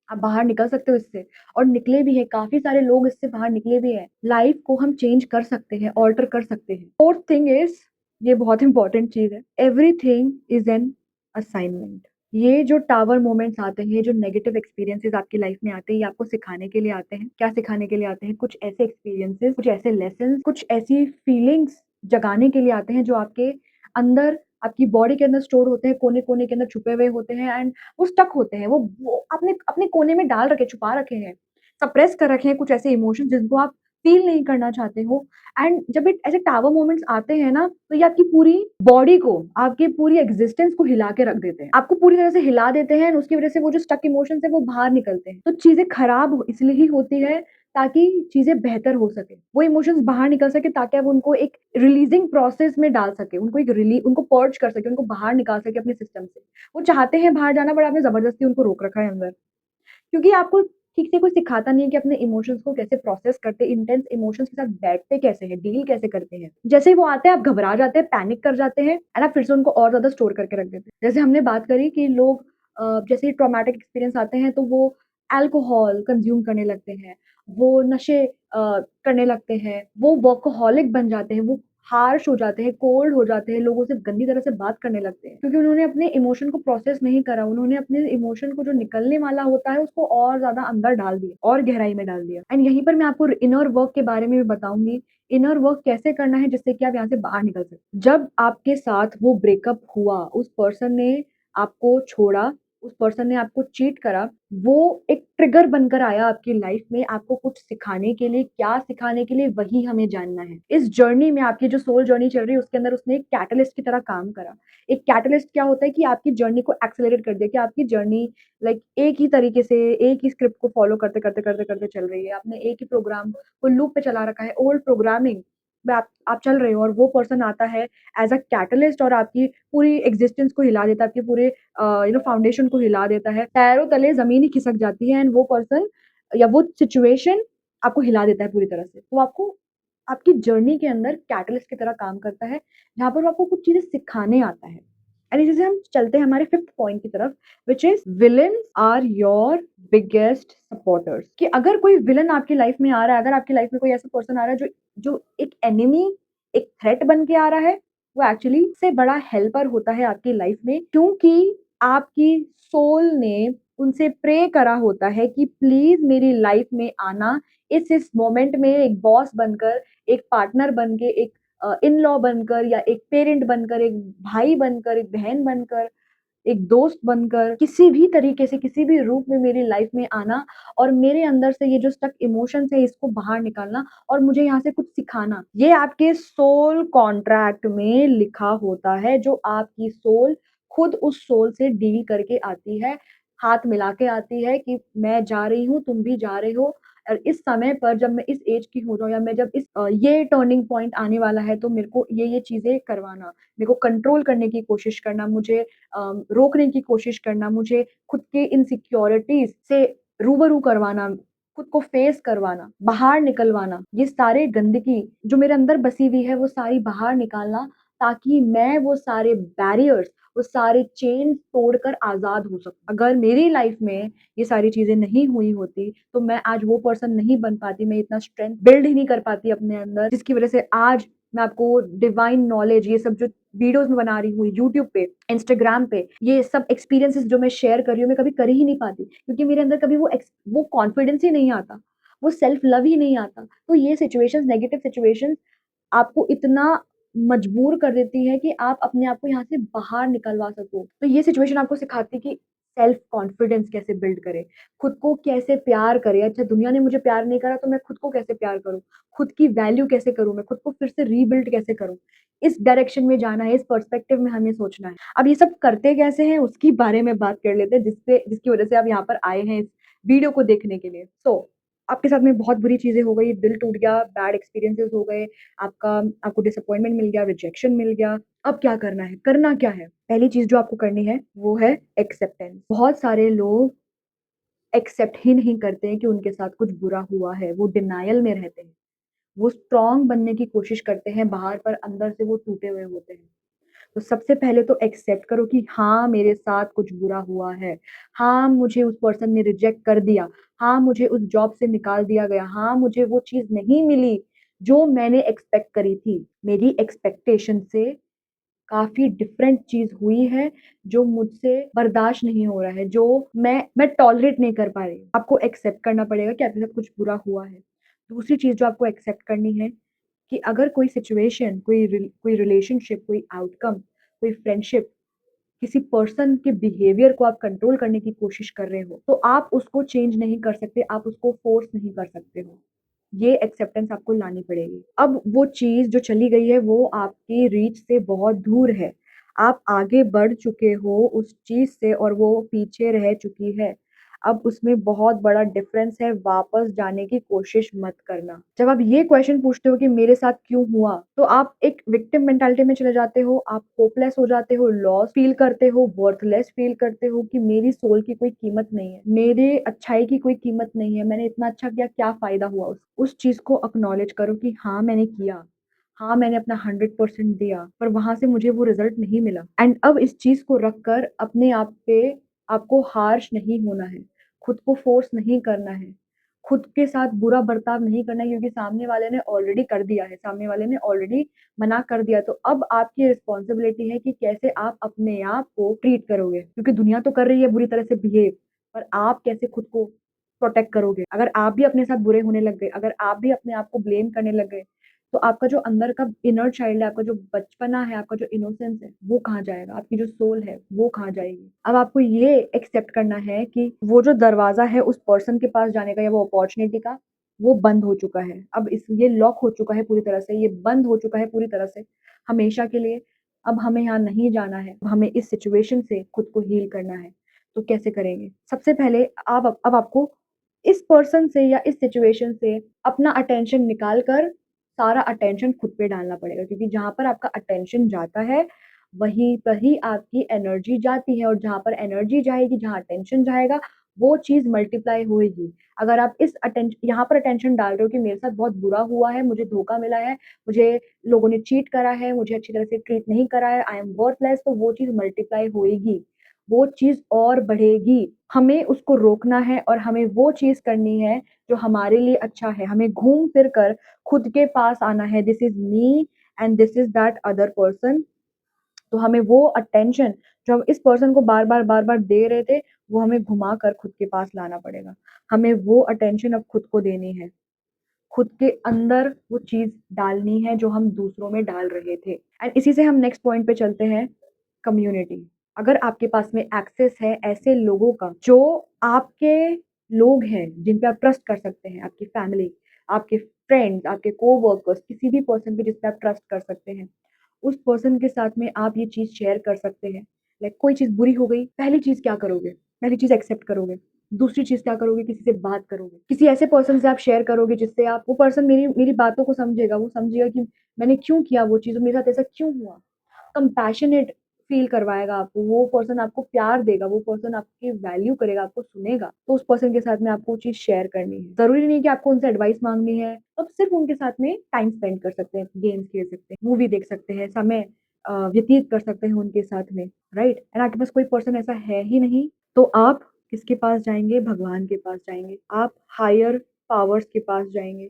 आप बाहर निकल सकते हो इससे और निकले भी हैं, काफ़ी सारे लोग इससे बाहर निकले भी हैं। लाइफ को हम चेंज कर सकते हैं, ऑल्टर कर सकते हैं। फोर्थ थिंग इज़, ये बहुत इंपॉर्टेंट चीज़ है, एवरीथिंग इज़ एन असाइनमेंट। ये जो टावर मोमेंट्स आते हैं, जो नेगेटिव एक्सपीरियंसेस आपकी लाइफ में आते हैं, ये आपको सिखाने के लिए आते हैं। क्या सिखाने के लिए आते हैं? कुछ ऐसे एक्सपीरियंसेस, कुछ ऐसे लेसन्स, कुछ ऐसी फीलिंग्स जगाने के लिए आते हैं जो आपके अंदर, आपकी बॉडी के अंदर स्टोर होते हैं, कोने-कोने के अंदर छुपे हुए होते हैं एंड वो स्टक होते हैं, वो आपने अपने कोने में डाल रखे, छुपा रखे हैं, सप्रेस कर रखे हैं कुछ ऐसे इमोशंस जिनको आप फ़ील नहीं करना चाहते हो एंड जब ये ऐसे टावर मोमेंट्स आते हैं ना, तो ये आपकी पूरी बॉडी को, आपकी पूरी एक्सिस्टेंस को हिला के रख देते हैं। आपको पूरी तरह से हिला देते हैं एंड उसकी वज़ह से वो जो स्टक इमोशंस हैं वो बाहर निकलते हैं। तो चीज़ें खराब इसलिए ही होती है ताकि चीज़ें बेहतर हो सके। वो इमोशंस बाहर निकल सके ताकि आप उनको एक रिलीज़िंग प्रोसेस में डाल सकें, उनको पर्ज कर सकें, उनको बाहर निकाल सकें अपने सिस्टम से। वो चाहते हैं बाहर जाना बट आपने ज़बरदस्ती उनको रोक रखा है अंदर। क्योंकि आपको ठीक से कोई सिखाता नहीं है कि अपने इमोशंस को कैसे प्रोसेस करते हैं, इंटेंस इमोशंस के साथ बैठते कैसे हैं, डील कैसे करते हैं। जैसे ही वो आते हैं आप घबरा जाते हैं, पैनिक कर जाते हैं एंड आप फिर से उनको और ज़्यादा स्टोर करके रख देते हैं। जैसे हमने बात करी कि लोग जैसे ही ट्रॉमेटिक एक्सपीरियंस आते हैं तो वो अल्कोहल कंज़्यूम करने लगते हैं, वो नशे करने लगते हैं, वो वर्कहॉलिक बन जाते हैं, वो हार्श हो जाते हैं, कोल्ड हो जाते हैं, लोगों से गंदी तरह से बात करने लगते हैं। क्योंकि उन्होंने अपने इमोशन को प्रोसेस नहीं करा, उन्होंने अपने इमोशन को जो निकलने वाला होता है उसको और ज़्यादा अंदर डाल दिया और गहराई में डाल दिया। एंड यहीं पर मैं आपको इनर वर्क के बारे में भी बताऊँगी। इनर वर्क कैसे करना है जिससे कि आप यहाँ से बाहर निकल सकें। जब आपके साथ वो ब्रेकअप हुआ, उस पर्सन ने आपको छोड़ा, उस पर्सन ने आपको चीट करा, वो एक ट्रिगर बनकर आया आपकी लाइफ में आपको कुछ सिखाने के लिए, क्या सिखाने के लिए वही हमें जानना है। इस जर्नी में आपकी जो सोल जर्नी चल रही है उसके अंदर उसने एक कैटलिस्ट की तरह काम करा। एक कैटलिस्ट क्या होता है कि आपकी जर्नी को एक्सेलरेट कर दिया कि आपकी जर्नी लाइक एक ही तरीके से, एक ही स्क्रिप्ट को फॉलो करते चल रही है। आपने एक ही प्रोग्राम को लूप पे चला रखा है, ओल्ड प्रोग्रामिंग में आप चल रहे हो और वो पर्सन आता है एज़ अ कैटलिस्ट और आपकी पूरी एक्जिस्टेंस को हिला देता है, आपकी पूरे फाउंडेशन को हिला देता है। पैरों तले ज़मीन ही खिसक जाती है एंड वो पर्सन या वो सिचुएशन आपको हिला देता है पूरी तरह से। तो आपको आपकी जर्नी के अंदर कैटलिस्ट की तरह काम करता है, जहाँ पर वो आपको कुछ चीज़ें सिखाने आता है। एंड इसी से हम चलते हैं हमारे 5th पॉइंट की तरफ which is villains are your biggest supporters कि अगर कोई विलेन आपकी लाइफ में आ रहा है, अगर आपकी लाइफ में कोई ऐसा पर्सन आ रहा है जो जो एक एनिमी, एक थ्रेट बन के आ रहा है, वो एक्चुअली से बड़ा हेल्पर होता है आपकी लाइफ में क्योंकि आपकी सोल ने उनसे प्रे करा होता है कि प्लीज मेरी लाइफ में आना, इस मोमेंट में एक बॉस बनकर, एक पार्टनर बन के, एक इन लॉ बनकर या एक पेरेंट बनकर, एक भाई बनकर, एक बहन बनकर, एक दोस्त बनकर, किसी भी तरीके से, किसी भी रूप में मेरी लाइफ में आना और मेरे अंदर से ये जो स्टक इमोशंस है इसको बाहर निकालना और मुझे यहाँ से कुछ सिखाना। ये आपके सोल कॉन्ट्रैक्ट में लिखा होता है जो आपकी सोल खुद उस सोल से डील करके आती है, हाथ मिला के आती है कि मैं जा रही हूँ, तुम भी जा रहे हो और इस समय पर जब मैं इस एज की हो जाऊँ या मैं जब ये टर्निंग पॉइंट आने वाला है तो मेरे को ये चीज़ें करवाना, मेरे को कंट्रोल करने की कोशिश करना, मुझे रोकने की कोशिश करना, मुझे खुद के इनसिक्योरिटीज़ से रूबरू करवाना, खुद को फेस करवाना, बाहर निकलवाना, ये सारे गंदगी जो मेरे अंदर बसी हुई है वो सारी बाहर निकालना ताकि मैं वो सारे बैरियर्स, वो सारे चेन तोड़कर आज़ाद हो सकूँ। अगर मेरी लाइफ में ये सारी चीज़ें नहीं हुई होती, तो मैं आज वो पर्सन नहीं बन पाती, मैं इतना स्ट्रेंथ बिल्ड ही नहीं कर पाती अपने अंदर, जिसकी वज़ह से आज मैं आपको डिवाइन नॉलेज ये सब जो वीडियोज़ मैं बना रही हूँ यूट्यूब पे, इंस्टाग्राम पे, ये सब एक्सपीरियंसेस जो मैं शेयर कर रही हूँ, मैं कभी कर ही नहीं पाती क्योंकि मेरे अंदर कभी वो कॉन्फिडेंस ही नहीं आता, वो सेल्फ लव ही नहीं आता। तो ये सिचुएशंस, नेगेटिव सिचुएशंस आपको इतना मजबूर कर देती है कि आप अपने आप को यहाँ से बाहर निकलवा सको। तो ये सिचुएशन आपको सिखाती है कि सेल्फ कॉन्फिडेंस कैसे बिल्ड करें, खुद को कैसे प्यार करें। अच्छा दुनिया ने मुझे प्यार नहीं करा तो मैं खुद को कैसे प्यार करूँ? खुद की वैल्यू कैसे करूँ मैं? खुद को फिर से रीबिल्ड कैसे करूँ? इस डायरेक्शन में जाना है, इस पर्सपेक्टिव में हमें सोचना है। अब ये सब करते कैसे हैं उसकी बारे में बात कर लेते हैं जिसकी वज़ह से आप यहाँ पर आए हैं इस वीडियो को देखने के लिए। आपके साथ में बहुत बुरी चीज़ें हो गई, दिल टूट गया, बैड एक्सपीरियंसेस हो गए, आपका आपको डिसअपॉइंटमेंट मिल गया, रिजेक्शन मिल गया। अब क्या करना है? करना क्या है? पहली चीज़ जो आपको करनी है, वो है एक्सेप्टेंस। बहुत सारे लोग एक्सेप्ट ही नहीं करते हैं कि उनके साथ कुछ बुरा हुआ है, वो डिनायल में रहते हैं। वो स्ट्रॉन्ग बनने की कोशिश करते हैं बाहर पर अंदर से वो टूटे हुए होते हैं। तो सबसे पहले तो एक्सेप्ट करो कि हाँ, मेरे साथ कुछ बुरा हुआ है। हाँ, मुझे उस पर्सन ने रिजेक्ट कर दिया। हाँ, मुझे उस जॉब से निकाल दिया गया। हाँ, मुझे वो चीज़ नहीं मिली जो मैंने एक्सपेक्ट करी थी। मेरी एक्सपेक्टेशन से काफ़ी डिफरेंट चीज़ हुई है, जो मुझसे बर्दाश्त नहीं हो रहा है, जो मैं टॉलरेट नहीं कर पा रही। आपको एक्सेप्ट करना पड़ेगा कि आपके साथ कुछ बुरा हुआ है। दूसरी चीज़ जो आपको एक्सेप्ट करनी है कि अगर कोई सिचुएशन, कोई रिलेशनशिप, कोई आउटकम, कोई फ्रेंडशिप, किसी पर्सन के बिहेवियर को आप कंट्रोल करने की कोशिश कर रहे हो, तो आप उसको चेंज नहीं कर सकते, आप उसको फोर्स नहीं कर सकते हो। ये एक्सेप्टेंस आपको लानी पड़ेगी। अब वो चीज़ जो चली गई है वो आपकी रीच से बहुत दूर है। आप आगे बढ़ चुके हो उस चीज़ से और वो पीछे रह चुकी है। अब उसमें बहुत बड़ा डिफ़रेंस है, वापस जाने की कोशिश मत करना। जब आप ये क्वेश्चन पूछते हो कि मेरे साथ क्यों हुआ? तो आप एक विक्टिम मेंटालिटी में चले जाते हो, आप होपलेस हो जाते हो, लॉस फ़ील करते हो, वर्थलेस फ़ील करते हो कि मेरी सोल की कोई कीमत नहीं है, मेरे अच्छाई की कोई कीमत नहीं है, मैंने इतना अच्छा किया, क्या फ़ायदा हुआ उस चीज़ को एक्नॉलेज करो कि हाँ, मैंने किया। हाँ, मैंने अपना 100% दिया, पर वहाँ से मुझे वो रिज़ल्ट नहीं मिला एंड अब इस चीज़ को रख कर अपने आप पे आपको हार्श नहीं होना है, खुद को फ़ोर्स नहीं करना है, खुद के साथ बुरा बर्ताव नहीं करना है क्योंकि सामने वाले ने ऑलरेडी कर दिया है, सामने वाले ने ऑलरेडी मना कर दिया, तो अब आपकी रिस्पॉन्सिबिलिटी है कि कैसे आप अपने आप को ट्रीट करोगे क्योंकि दुनिया तो कर रही है बुरी तरह से बिहेव, पर आप कैसे खुद को प्रोटेक्ट करोगे? अगर आप भी अपने साथ बुरे होने लग गए, अगर आप भी अपने आप को ब्लेम करने लग गए, तो आपका जो अंदर का इनर चाइल्ड है, आपका जो बचपना है, आपका जो इनोसेंस है, वो कहाँ जाएगा? आपकी जो सोल है, वो कहाँ जाएगी? अब आपको ये एक्सेप्ट करना है कि वो जो दरवाज़ा है उस पर्सन के पास जाने का या वो अपॉर्च्युनिटी का, वो बंद हो चुका है। अब इस ये लॉक हो चुका है पूरी तरह से, ये बंद हो चुका है पूरी तरह से, हमेशा के लिए। अब हमें यहाँ नहीं जाना है, हमें इस सिचुएशन से खुद को हील करना है। तो कैसे करेंगे? सबसे पहले आप अब आपको इस पर्सन से या इस सिचुएशन से अपना अटेंशन निकाल कर सारा अटेंशन खुद पे डालना पड़ेगा, क्योंकि जहाँ पर आपका अटेंशन जाता है, वहीं पर ही आपकी एनर्जी जाती है और जहाँ पर एनर्जी जाएगी, जहाँ अटेंशन जाएगा, वो चीज़ मल्टीप्लाई होएगी। अगर आप इस यहाँ पर अटेंशन डाल रहे हो कि मेरे साथ बहुत बुरा हुआ है, मुझे धोखा मिला है, मुझे लोगों ने चीट करा है, मुझे अच्छी तरह से ट्रीट नहीं करा है, आई एम वर्थलेस, तो वो चीज़ मल्टीप्लाई होएगी, वो चीज़ और बढ़ेगी। हमें उसको रोकना है और हमें वो चीज़ करनी है जो हमारे लिए अच्छा है। हमें घूम फिर कर खुद के पास आना है, this is me and this is that other person. तो हमें वो अटेंशन जो हम इस पर्सन को बार-बार, बार-बार दे रहे थे, वो हमें घुमा कर खुद के पास लाना पड़ेगा। हमें वो अटेंशन अब खुद को देनी है। खुद के अंदर वो चीज़ डालनी है जो हम दूसरों में डाल रहे थे। एंड इसी से हम नेक्स्ट पॉइंट पे चलते हैं, कम्युनिटी। अगर आपके पास में एक्सेस है ऐसे लोगों का जो आपके लोग हैं, जिन पे आप ट्रस्ट कर सकते हैं, आपकी फैमिली, आपके फ्रेंड्स, आपके कोवर्कर्स, किसी भी पर्सन पे जिस पे आप ट्रस्ट कर सकते हैं, उस पर्सन के साथ में आप ये चीज़ शेयर कर सकते हैं। लाइक कोई चीज़ बुरी हो गई, पहली चीज़ क्या करोगे? पहली चीज़ एक्सेप्ट करोगे। दूसरी चीज़ क्या करोगे? किसी से बात करोगे। किसी ऐसे पर्सन से आप शेयर करोगे जिससे आप वो पर्सन मेरी मेरी बातों को समझेगा, वो समझेगा कि मैंने क्यों किया वो चीज़ और मेरे साथ ऐसा क्यों हुआ। कंपैशनेट फ़ील करवाएगा आपको, वो पर्सन आपको प्यार देगा, वो पर्सन आपकी वैल्यू करेगा, आपको सुनेगा, तो उस पर्सन के साथ में आपको वो चीज़ शेयर करनी है। ज़रूरी नहीं है कि आपको उनसे एडवाइस माँगनी है, आप सिर्फ़ उनके साथ में टाइम स्पेंड कर सकते हैं, गेम्स खेल सकते हैं, मूवी देख सकते हैं, समय व्यतीत कर सकते हैं उनके साथ में, राइट? एंड आपके पास कोई पर्सन ऐसा है ही नहीं, तो आप किसके पास जाएँगे? भगवान के पास जाएँगे, आप हायर पावर्स के पास जाएँगे,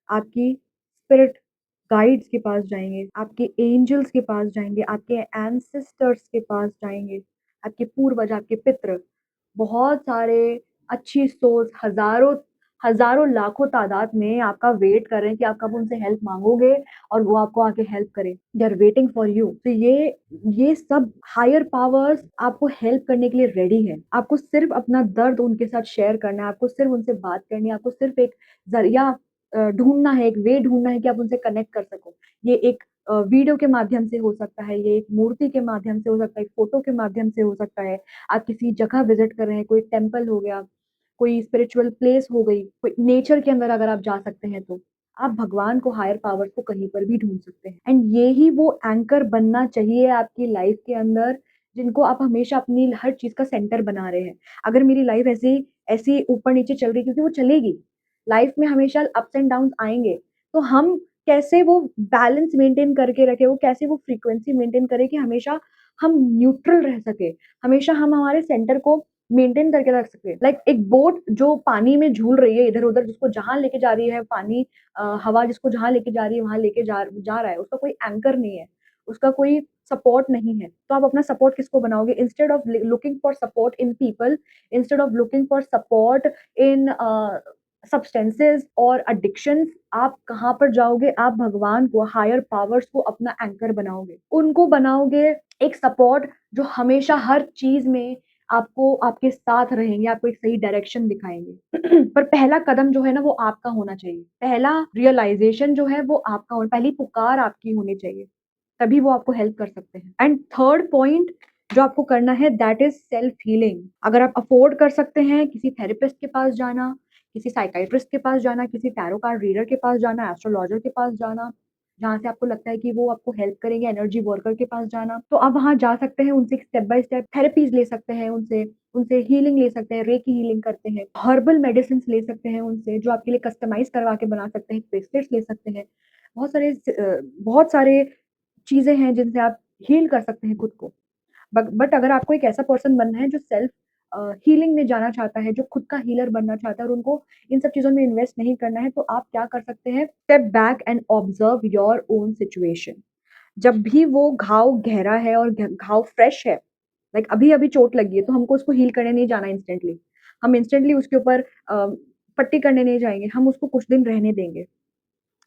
आपकी स्पिरिट गाइड्स के पास जाएँगे, आपके एंजल्स के पास जाएँगे, आपके एंसेस्टर्स के पास जाएँगे, आपके पूर्वज, आपके पितृ, बहुत सारे अच्छी सोच हज़ारों हज़ारों लाखों तादाद में आपका वेट कर रहे हैं कि आप कब उनसे हेल्प माँगोगे और वो आपको आके हेल्प करें। They are waiting for you. तो ये सब हायर पावर्स आपको हेल्प करने के लिए रेडी है। आपको सिर्फ़ अपना दर्द उनके साथ शेयर करना है, आपको सिर्फ़ उनसे बात करनी है, आपको सिर्फ़ एक ज़रिया ढूँढना है, एक वे ढूँढना है कि आप उनसे कनेक्ट कर सको। ये एक वीडियो के माध्यम से हो सकता है, ये एक मूर्ति के माध्यम से हो सकता है, एक फ़ोटो के माध्यम से हो सकता है। आप किसी जगह विज़िट कर रहे हैं, कोई टेम्पल हो गया, कोई स्पिरिचुअल प्लेस हो गई, कोई नेचर के अंदर अगर आप जा सकते हैं तो, आप भगवान को, हायर पावर्स को कहीं पर भी ढूँढ सकते हैं। एंड ये ही वो एंकर बनना चाहिए आपकी लाइफ़ के अंदर, जिनको आप हमेशा अपनी हर चीज़ का सेंटर बना रहे हैं। अगर मेरी लाइफ़ ऐसे ऊपर-नीचे चल रही है, क्योंकि वो चलेगी। लाइफ़ में हमेशा अप्स एंड डाउन्स आएँगे, तो हम कैसे वो बैलेंस मेंटेन करके रखें, वो कैसे वो फ्रीक्वेंसी मेंटेन करें कि हमेशा हम न्यूट्रल रह सकें, हमेशा हम हमारे सेंटर को मेंटेन करके रख सकें। लाइक एक बोट जो पानी में झूल रही है इधर-उधर, जिसको जहाँ लेके जा रही है पानी, हवा जिसको जहाँ लेके जा रही है वहाँ लेके जा रहा है, उसका कोई एंकर नहीं है, उसका कोई सपोर्ट नहीं है। तो आप अपना सपोर्ट किसको बनाओगे? Instead of looking for support in people, instead of looking for support in substances और एडिक्शंस, आप कहाँ पर जाओगे? आप भगवान को, हायर पावर्स को अपना एंकर बनाओगे। उनको बनाओगे एक सपोर्ट जो हमेशा हर चीज़ में आपको आपके साथ रहेंगे, आपको एक सही डायरेक्शन दिखाएँगे। पर पहला कदम जो है ना वो आपका होना चाहिए। पहला रियलाइज़ेशन जो है वो आपका पहली पुकार आपकी होनी चाहिए। तभी वो आपको हेल्प कर सकते हैं। एंड थर्ड पॉइंट जो आपको करना है, दैट इज़ सेल्फ हीलिंग। अगर आप अफ़ोर्ड कर सकते हैं किसी थेरेपिस्ट के पास जाना, किसी साइकियाट्रिस्ट के पास जाना, किसी टैरो कार्ड रीडर के पास जाना, एस्ट्रोलॉजर के पास जाना, जहाँ से आपको लगता है कि वो आपको हेल्प करेंगे, एनर्जी वर्कर के पास जाना, तो आप वहाँ जा सकते हैं, उनसे स्टेप बाय स्टेप थेरेपीज़ ले सकते हैं उनसे, उनसे हीलिंग ले सकते हैं, रेकी हीलिंग करते हैं, हर्बल मेडिसिन्स ले सकते हैं उनसे, जो आपके लिए कस्टमाइज़ करवा के बना सकते हैं, ब्रेसलेट्स ले सकते हैं। बहुत सारे चीज़ें हैं जिनसे आप हील कर सकते हैं खुद को। बट अगर आपको एक ऐसा पर्सन बनना है जो सेल्फ हीलिंग में जाना चाहता है, जो खुद का हीलर बनना चाहता है और उनको इन सब चीज़ों में इन्वेस्ट नहीं करना है, तो आप क्या कर सकते हैं? Step back and observe your own situation. जब भी वो घाव गहरा है और घाव फ्रेश है, लाइक अभी-अभी चोट लगी है, तो हमको उसको हील करने नहीं जाना इंस्टेंटली। हम इंस्टेंटली उसके ऊपर पट्टी करने नहीं जाएँगे, हम उसको कुछ दिन रहने देंगे।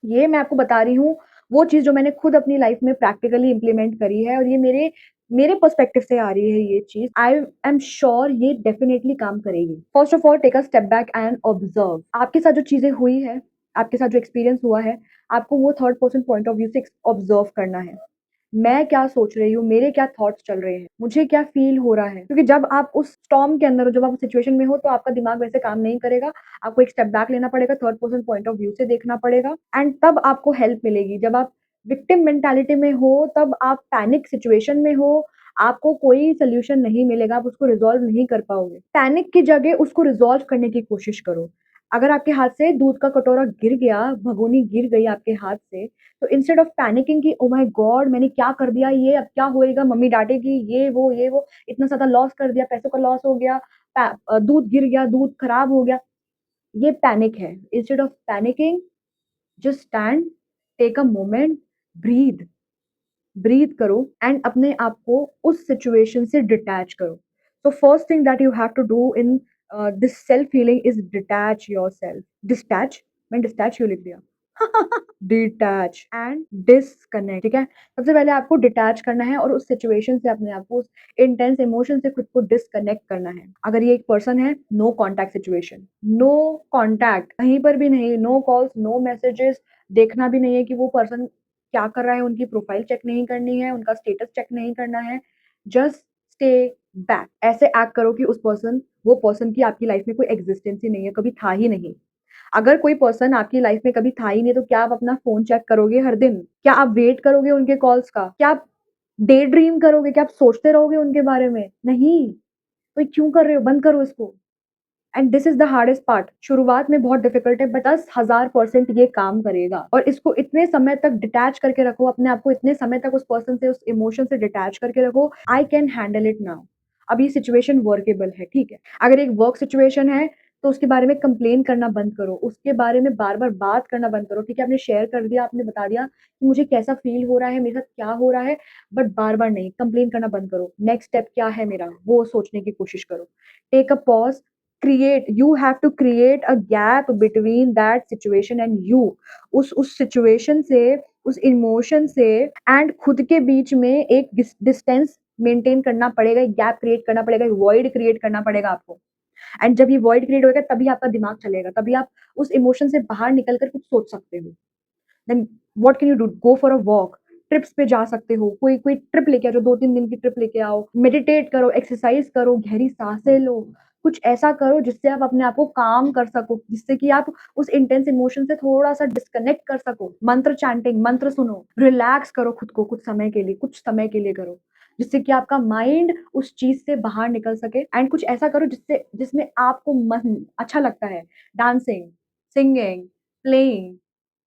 ये मैं आपको बता रही हूँ, वो चीज़ जो मैंने खुद अपनी लाइफ़ में प्रैक्टिकली इम्प्लीमेंट करी है और ये मेरे मेरे पर्सपेक्टिव से आ रही है ये चीज़। आई एम श्योर ये डेफिनिटली काम करेगी। First of all take a step back and observe. आपके साथ जो चीज़ें हुई है, आपके साथ जो एक्सपीरियंस हुआ है, आपको वो third person point of view से ऑब्जर्व करना है। मैं क्या सोच रही हूँ, मेरे क्या थॉट्स चल रहे हैं, मुझे क्या फ़ील हो रहा है। क्योंकि जब आप उस स्टॉर्म के अंदर हो, जब आप उस सिचुएशन में हो, तो आपका दिमाग वैसे काम नहीं करेगा। आपको एक स्टेप बैक लेना पड़ेगा, third person point of view से देखना पड़ेगा एंड तब आपको हेल्प मिलेगी। जब आप विक्टिम मेंटालिटी में हो, तब आप पैनिक सिचुएशन में हो, आपको कोई सॉल्यूशन नहीं मिलेगा, आप उसको रिज़ॉल्व नहीं कर पाओगे। पैनिक की जगह उसको रिज़ॉल्व करने की कोशिश करो। अगर आपके हाथ से दूध का कटोरा गिर गया, भगोनी गिर गई आपके हाथ से, तो इंस्टेड ऑफ पैनिकिंग कि ओह माय गॉड मैंने क्या कर दिया, ये अब क्या होएगा, मम्मी डांटेगी, ये वो इतना ज्यादा लॉस कर दिया, पैसों का लॉस हो गया, दूध गिर गया, दूध खराब हो गया, ये पैनिक है। Instead of panicking just stand, take a moment, breathe, breathe करो एंड अपने आप को उस सिचुएशन से डिटैच करो। तो first thing that you have to do in this self healing is detach yourself. डिस्टैच, मैं डिस्टैच क्यों लिख दिया? Detach and disconnect. ठीक है, सबसे पहले आपको डिटैच करना है और उस सिचुएशन से अपने आप को, उस इंटेंस इमोशन से खुद को डिस्कनेक्ट करना है। अगर ये एक पर्सन है, no contact situation, no contact, कहीं पर भी नहीं, नो कॉल्स, नो मैसेजेस, देखना भी नहीं है कि वो पर्सन क्या कर रहा है, उनकी प्रोफाइल चेक नहीं करनी है, उनका स्टेटस चेक नहीं करना है, जस्ट स्टे बैक। ऐसे एक्ट करो कि वो पर्सन की आपकी लाइफ में कोई एग्जिस्टेंस ही नहीं है, कभी था ही नहीं। अगर कोई पर्सन आपकी लाइफ में कभी था ही नहीं, तो क्या आप अपना फ़ोन चेक करोगे हर दिन? क्या आप वेट करोगे उनके कॉल्स का? क्या आप डे ड्रीम करोगे? क्या आप सोचते रहोगे उनके बारे में? नहीं। तो ये क्यों कर रहे हो? बंद करो इसको। And this is the hardest part. शुरुआत में बहुत डिफिकल्ट है, बट 10,000% ये काम करेगा। और इसको इतने समय तक डिटैच करके रखो, अपने आप को इतने समय तक उस पर्सन से, उस इमोशन से डिटैच करके रखो, I can handle it now. अब ये सिचुएशन वर्केबल है, ठीक है। अगर एक वर्क सिचुएशन है, तो उसके बारे में कंप्लेन करना बंद करो, उसके बारे में बार-बार बात करना बंद करो, ठीक है। आपने शेयर कर दिया, आपने बता दिया कि मुझे कैसा फ़ील हो रहा है, मेरे साथ क्या हो रहा है, बट बार-बार नहीं, कंप्लेन करना बंद करो। नेक्स्ट स्टेप क्या है मेरा, वो सोचने की कोशिश करो। Take a pause, create, you have to create a gap between that situation and you. उस सिचुएशन से, उस इमोशन से एंड खुद के बीच में एक डिस्टेंस मेंटेन करना पड़ेगा, एक गैप क्रिएट करना पड़ेगा, एक वॉइड क्रिएट करना पड़ेगा आपको। एंड जब ये वॉइड क्रिएट होगा, तभी आपका दिमाग चलेगा, तभी आप उस इमोशन से बाहर निकल कर कुछ सोच सकते हो। Then what can you do? Go for a walk, trips पे जा सकते हो, कोई कोई ट्रिप लेके आओ, जो 2-3 दिन की ट्रिप लेके आओ, मेडिटेट करो, एक्सरसाइज करो, गहरी सांसें लो, कुछ ऐसा करो जिससे आप अपने आप को काम कर सको, जिससे कि आप उस इंटेंस इमोशन से थोड़ा-सा डिस्कनेक्ट कर सको। मंत्र चैंटिंग, मंत्र सुनो, रिलैक्स करो खुद को कुछ समय के लिए करो, जिससे कि आपका माइंड उस चीज़ से बाहर निकल सके एंड कुछ ऐसा करो जिसमें आपको मन अच्छा लगता है। डांसिंग, सिंगिंग, प्लेइंग,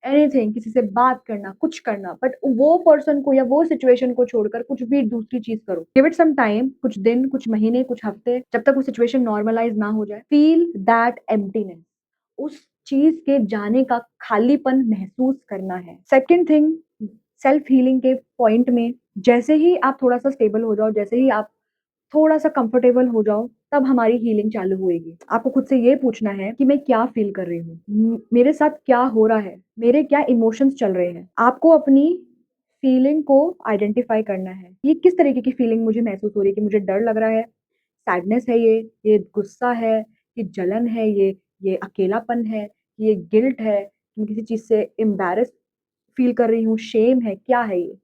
एनीथिंग, किसी से बात करना, कुछ करना, बट वो पर्सन को या वो सिचुएशन को छोड़कर कुछ भी दूसरी चीज़ करो। गिव इट सम टाइम, कुछ दिन, कुछ महीने, कुछ हफ्ते, जब तक वो सिचुएशन नॉर्मलाइज़ ना हो जाए। फील दैट एम्प्टीनेस, उस चीज़ के जाने का खालीपन महसूस करना है। सेकंड थिंग, सेल्फ हीलिंग के पॉइंट में जैसे ही आप थोड़ा-सा स्टेबल हो जाओ, जैसे ही आप थोड़ा-सा कंफर्टेबल हो जाओ, तब हमारी हीलिंग चालू होएगी। आपको खुद से ये पूछना है कि मैं क्या फ़ील कर रही हूँ? मेरे साथ क्या हो रहा है? मेरे क्या इमोशंस चल रहे हैं? आपको अपनी फ़ीलिंग को आइडेंटिफ़ाई करना है। ये किस तरीके की फ़ीलिंग मुझे महसूस हो रही है, कि मुझे डर लग रहा है, सैडनेस है ये गुस्सा है, ये जलन है, ये अकेलापन है, ये गिल्ट है, मैं किसी चीज़ से एम्बैरेस फ़ील कर रही हूँ, शेम है, क्या है ये?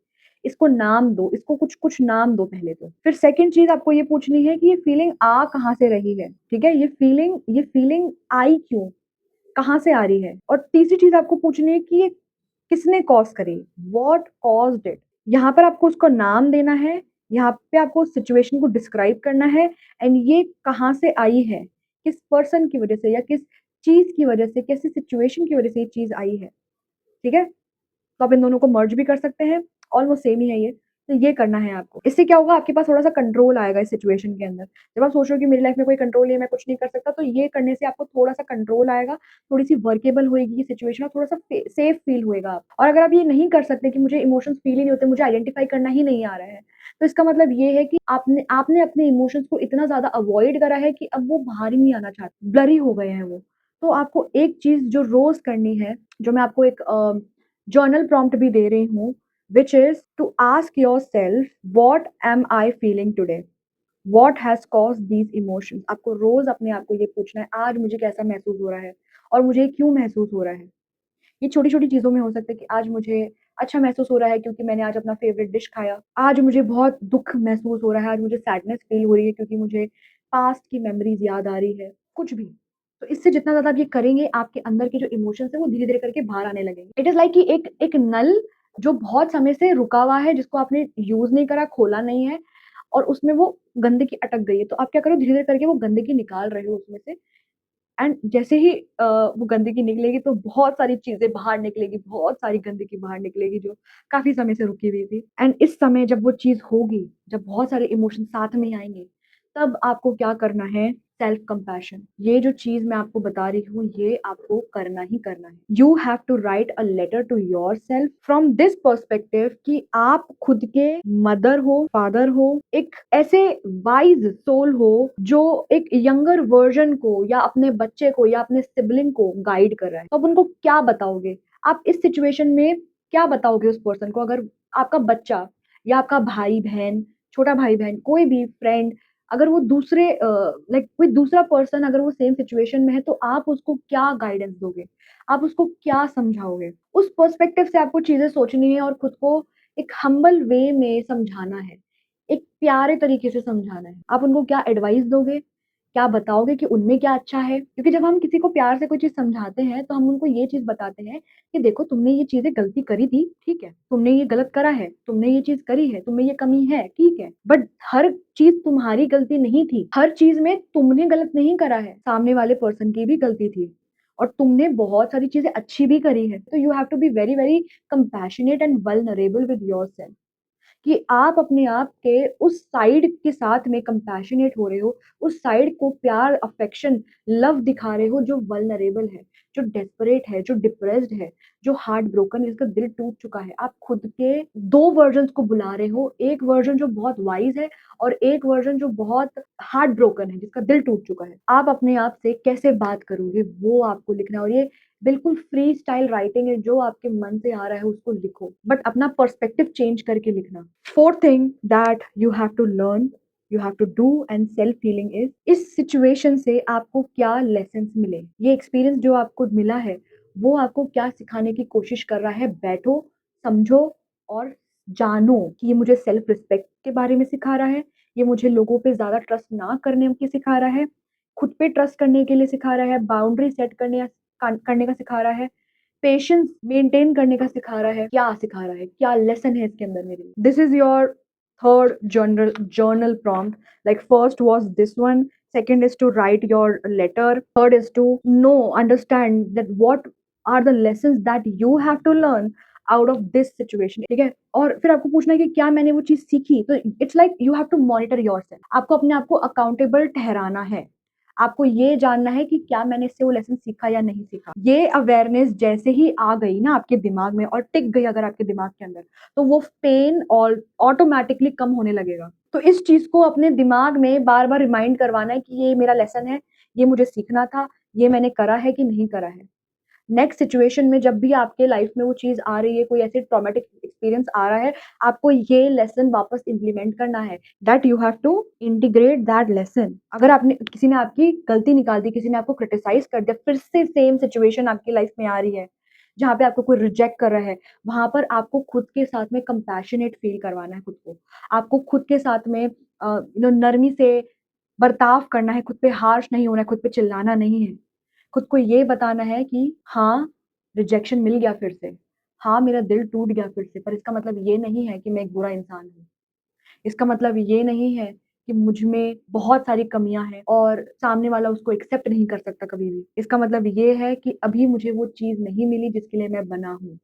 इसको नाम दो, इसको कुछ नाम दो पहले तो। फिर सेकंड चीज़ आपको ये पूछनी है कि ये फीलिंग आ कहाँ से रही है, ठीक है? ये फीलिंग आई क्यों? कहाँ से आ रही है? और तीसरी चीज़ आपको पूछनी है कि ये किसने कॉज़ करी? What caused it? यहाँ पर आपको उसको नाम देना है, यहाँ पे आपको सिचुएशन को डिस्क्राइब करना है एंड ये कहाँ से आई है? किस पर्सन की वज़ह से या किस चीज़ की वज़ह से, कैसी सिचुएशन की वज़ह से ये चीज़ आई है, ठीक है? तो आप इन दोनों को मर्ज भी कर सकते हैं, ऑलमोस्ट सेम ही है ये। तो ये करना है आपको। इससे क्या होगा, आपके पास थोड़ा-सा कंट्रोल आएगा इस सिचुएशन के अंदर। जब आप सोच रहे हो कि मेरी लाइफ़ में कोई कंट्रोल नहीं है, मैं कुछ नहीं कर सकता, तो ये करने से आपको थोड़ा-सा कंट्रोल आएगा, थोड़ी-सी वर्केबल होएगी ये सिचुएशन और थोड़ा-सा सेफ फ़ील होएगा आप। और अगर आप ये नहीं कर सकते कि मुझे इमोशंस फ़ील ही नहीं होते, मुझे आइडेंटिफ़ाई करना ही नहीं आ रहा है, तो इसका मतलब ये है कि आपने आपने अपने इमोशंस को इतना ज़्यादा अवॉइड करा है कि अब वो बाहर ही नहीं आना चाहते, ब्लरी हो गए हैं वो। तो आपको एक चीज़ जो रोज़ करनी है, जो मैं आपको एक जर्नल प्रॉम्प्ट भी दे रही हूँ, which is to ask yourself what am I feeling today? What has caused these emotions? आपको रोज़ अपने आप को ये पूछना है, आज मुझे कैसा महसूस हो रहा है और मुझे क्यों महसूस हो रहा है? ये छोटी-छोटी चीज़ों में हो सकता है कि आज मुझे अच्छा महसूस हो रहा है क्योंकि मैंने आज अपना फ़ेवरेट डिश खाया। आज मुझे बहुत दुःख महसूस हो रहा है, आज मुझे सैडनेस फ़ील हो रही है क्योंकि मुझे पास्ट की मेमोरीज़ याद आ रही है, कुछ भी। तो इससे जितना ज़्यादा आप ये करेंगे, आपके अंदर के जो इमोशंस हैं, वो धीरे-धीरे करके बाहर आने लगेंगे। इट इज़ लाइक कि एक एक नल जो बहुत समय से रुका हुआ है, जिसको आपने यूज़ नहीं करा, खोला नहीं है और उसमें वो गंदगी अटक गई है। तो आप क्या करो, धीरे-धीरे करके वो गंदगी निकाल रहे हो उसमें से एंड जैसे ही वो गंदगी निकलेगी तो बहुत सारी चीज़ें बाहर निकलेगी, बहुत सारी गंदगी बाहर निकलेगी जो काफ़ी समय से रुकी हुई थी एंड इस समय जब वो चीज़ होगी, जब बहुत सारे इमोशन साथ में आएँगे, तब आपको क्या करना है सेल्फ कंपैशन। ये जो चीज़ मैं आपको बता रही हूँ, ये आपको करना ही करना है। You have to write a letter to yourself from this perspective कि आप खुद के मदर हो, फादर हो, एक ऐसे वाइज़ सोल हो जो एक यंगर वर्ज़न को या अपने बच्चे को या अपने सिबलिंग को गाइड कर रहा है। तो आप उनको क्या बताओगे? आप इस सिचुएशन में क्या बताओगे उस पर्सन को? अगर आपका बच्चा या आपका भाई-बहन, छोटा भाई-बहन, कोई भी फ्रेंड अगर वो दूसरे लाइक कोई दूसरा पर्सन अगर वो सेम सिचुएशन में है, तो आप उसको क्या गाइडेंस दोगे? आप उसको क्या समझाओगे? उस पर्सपेक्टिव से आपको चीज़ें सोचनी है और खुद को एक हम्बल वे में समझाना है। एक प्यारे तरीके से समझाना है। आप उनको क्या एडवाइस दोगे? क्या बताओगे कि उनमें क्या अच्छा है? क्योंकि जब हम किसी को प्यार से कोई चीज़ समझाते हैं, तो हम उनको ये चीज़ बताते हैं कि देखो तुमने ये चीज़ें गलती करी थी, ठीक है। तुमने ये गलत करा है, तुमने ये चीज़ करी है, तुम में ये कमी है, ठीक है। बट हर चीज़ तुम्हारी गलती नहीं थी। हर चीज़ में तुमने गलत नहीं करा है, सामने वाले पर्सन की भी गलती थी और तुमने बहुत सारी चीज़ें अच्छी भी करी है। तो you have to be very, very compassionate and vulnerable with yourself. कि आप अपने आप के उस साइड के साथ में कंपैशनेट हो रहे हो, उस साइड को प्यार, अफेक्शन, लव दिखा रहे हो जो वल्नरेबल है, जो डेस्परेट है, जो डिप्रेस्ड है, जो हार्ट ब्रोकन है, जिसका दिल टूट चुका है। आप खुद के 2 वर्ज़न्स को बुला रहे हो, एक वर्ज़न जो बहुत वाइज़ है और एक वर्ज़न जो बहुत हार्ट ब्रोकन है, जिसका दिल टूट चुका है। आप अपने आप से कैसे बात करोगे, वो आपको लिखना है और ये बिल्कुल फ्री स्टाइल राइटिंग है, जो आपके मन से आ रहा है उसको लिखो, बट अपना पर्सपेक्टिव चेंज करके लिखना। Fourth thing that you have to learn, you have to do and self healing is इस सिचुएशन से आपको क्या लेसन्स मिले? ये एक्सपीरियंस जो आपको मिला है, वो आपको क्या सिखाने की कोशिश कर रहा है? बैठो, समझो और जानो कि ये मुझे सेल्फ रिस्पेक्ट के बारे में सिखा रहा है, ये मुझे लोगों पे ज़्यादा ट्रस्ट ना करने की सिखा रहा है, खुद पे ट्रस्ट करने के लिए सिखा रहा है, बाउंड्री सेट करने का सिखा रहा है, पेशेंस मेंटेन करने का सिखा रहा है, क्या सिखा रहा है? क्या लेसन है इसके अंदर मेरे लिए? This is your third journal prompt. Like first was this one, second is to write your letter, third is to understand that what are the lessons that you have to learn out of this situation, ठीक है? और फिर आपको पूछना है कि क्या मैंने वो चीज़ सीखी? तो it's like you have to monitor yourself. आपको अपने आप को अकाउंटेबल ठहराना है। आपको ये जानना है कि क्या मैंने इससे वो लेसन सीखा या नहीं सीखा। ये अवेयरनेस जैसे ही आ गई ना आपके दिमाग में और टिक गई अगर आपके दिमाग के अंदर, तो वो पेन और ऑटोमैटिकली कम होने लगेगा। तो इस चीज़ को अपने दिमाग में बार-बार रिमाइंड करवाना है कि ये मेरा लेसन है, ये मुझे सीखना था, ये मैंने करा है कि नहीं करा है। नेक्स्ट सिचुएशन में जब भी आपके लाइफ में वो चीज़ आ रही है, कोई ऐसी ट्रॉमेटिक एक्सपीरियंस आ रहा है, आपको ये लेसन वापस इम्प्लीमेंट करना है, that you have to integrate that lesson. अगर आपने किसी ने आपकी गलती निकाल दी, किसी ने आपको क्रिटिसाइज़ कर दिया, फिर से सेम सिचुएशन आपकी लाइफ में आ रही है, जहाँ पे आपको कोई रिजेक्ट कर रहा है, वहाँ पर आपको खुद के साथ में कंपैशनेट फील करवाना है खुद को। आपको खुद के साथ में नरमी से बर्ताव करना है, खुद पे हार्श नहीं होना है, खुद पे चिल्लाना नहीं है। खुद को ये बताना है कि हाँ, रिजेक्शन मिल गया फिर से। हाँ, मेरा दिल टूट गया फिर से, पर इसका मतलब ये नहीं है कि मैं एक बुरा इंसान हूँ। इसका मतलब ये नहीं है कि मुझ में बहुत सारी कमियाँ हैं और सामने वाला उसको एक्सेप्ट नहीं कर सकता कभी भी। इसका मतलब ये है कि अभी मुझे वो चीज़ नहीं मिली जिसके लिए मैं बना हूँ।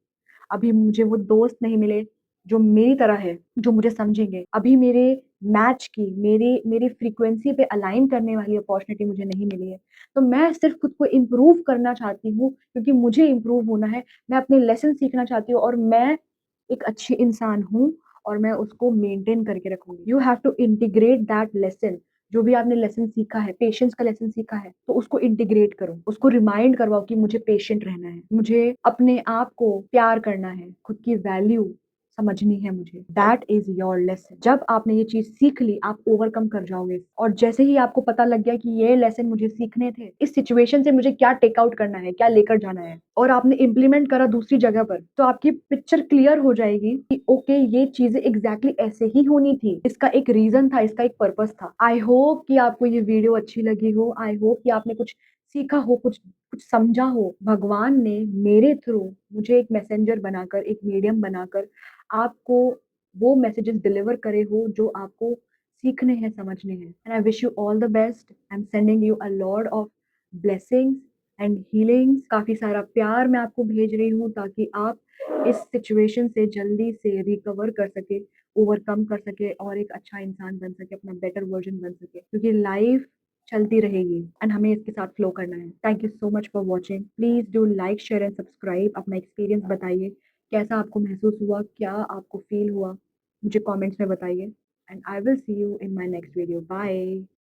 अभी मुझे वो दोस्त नहीं मिले जो मेरी तरह है, जो मुझे समझेंगे। अभी मेरे मैच की, मेरी मेरी फ्रीक्वेंसी पे अलाइन करने वाली अपॉर्च्युनिटी मुझे नहीं मिली है। तो मैं सिर्फ़ खुद को इम्प्रूव करना चाहती हूँ क्योंकि मुझे इम्प्रूव होना है। मैं अपने लेसन सीखना चाहती हूँ और मैं एक अच्छी इंसान हूँ और मैं उसको मेंटेन करके रखूँगी। You have to integrate that lesson जो भी आपने लेसन सीखा है, पेशेंस का लेसन सीखा है, तो उसको इंटीग्रेट करो। उसको रिमाइंड करवाओ कि मुझे पेशेंट रहना है, मुझे अपने आप को प्यार करना है, खुद की वैल्यू समझनी है मुझे। That is your lesson. जब आपने ये चीज़ सीख ली, आप ओवरकम कर जाओगे और जैसे ही आपको पता लग गया कि ये लेसन मुझे सीखने थे, इस सिचुएशन से मुझे क्या टेक आउट करना है, क्या लेकर जाना है और आपने इम्प्लीमेंट करा दूसरी जगह पर, तो आपकी पिक्चर क्लियर हो जाएगी कि ओके ये चीज़ें एग्ज़ैक्टली ऐसे ही होनी थी। इसका एक रीज़न था, इसका एक पर्पस था। आई होप कि आपको ये वीडियो अच्छी लगी हो। आई होप कि आपने कुछ सीखा हो, कुछ कुछ समझा हो। भगवान ने मेरे थ्रू मुझे एक मैसेंजर बनाकर, एक मीडियम बनाकर आपको वो मैसेजेस डिलीवर करे हो जो आपको सीखने हैं, समझने हैं। And I wish you all the best. I am sending you a lot of blessings and healings. काफ़ी सारा प्यार मैं आपको भेज रही हूँ ताकि आप इस सिचुएशन से जल्दी से रिकवर कर सके, ओवरकम कर सके और एक अच्छा इंसान बन सके, अपना बेटर वर्ज़न बन सके। क्योंकि लाइफ़ चलती रहेगी एंड हमें इसके साथ फ्लो करना है। Thank you so much for watching. Please do like, share and subscribe. अपना एक्सपीरियंस बताइए, कैसा आपको महसूस हुआ? क्या आपको फ़ील हुआ? मुझे कमेंट्स में बताइए and I will see you in my next video. Bye.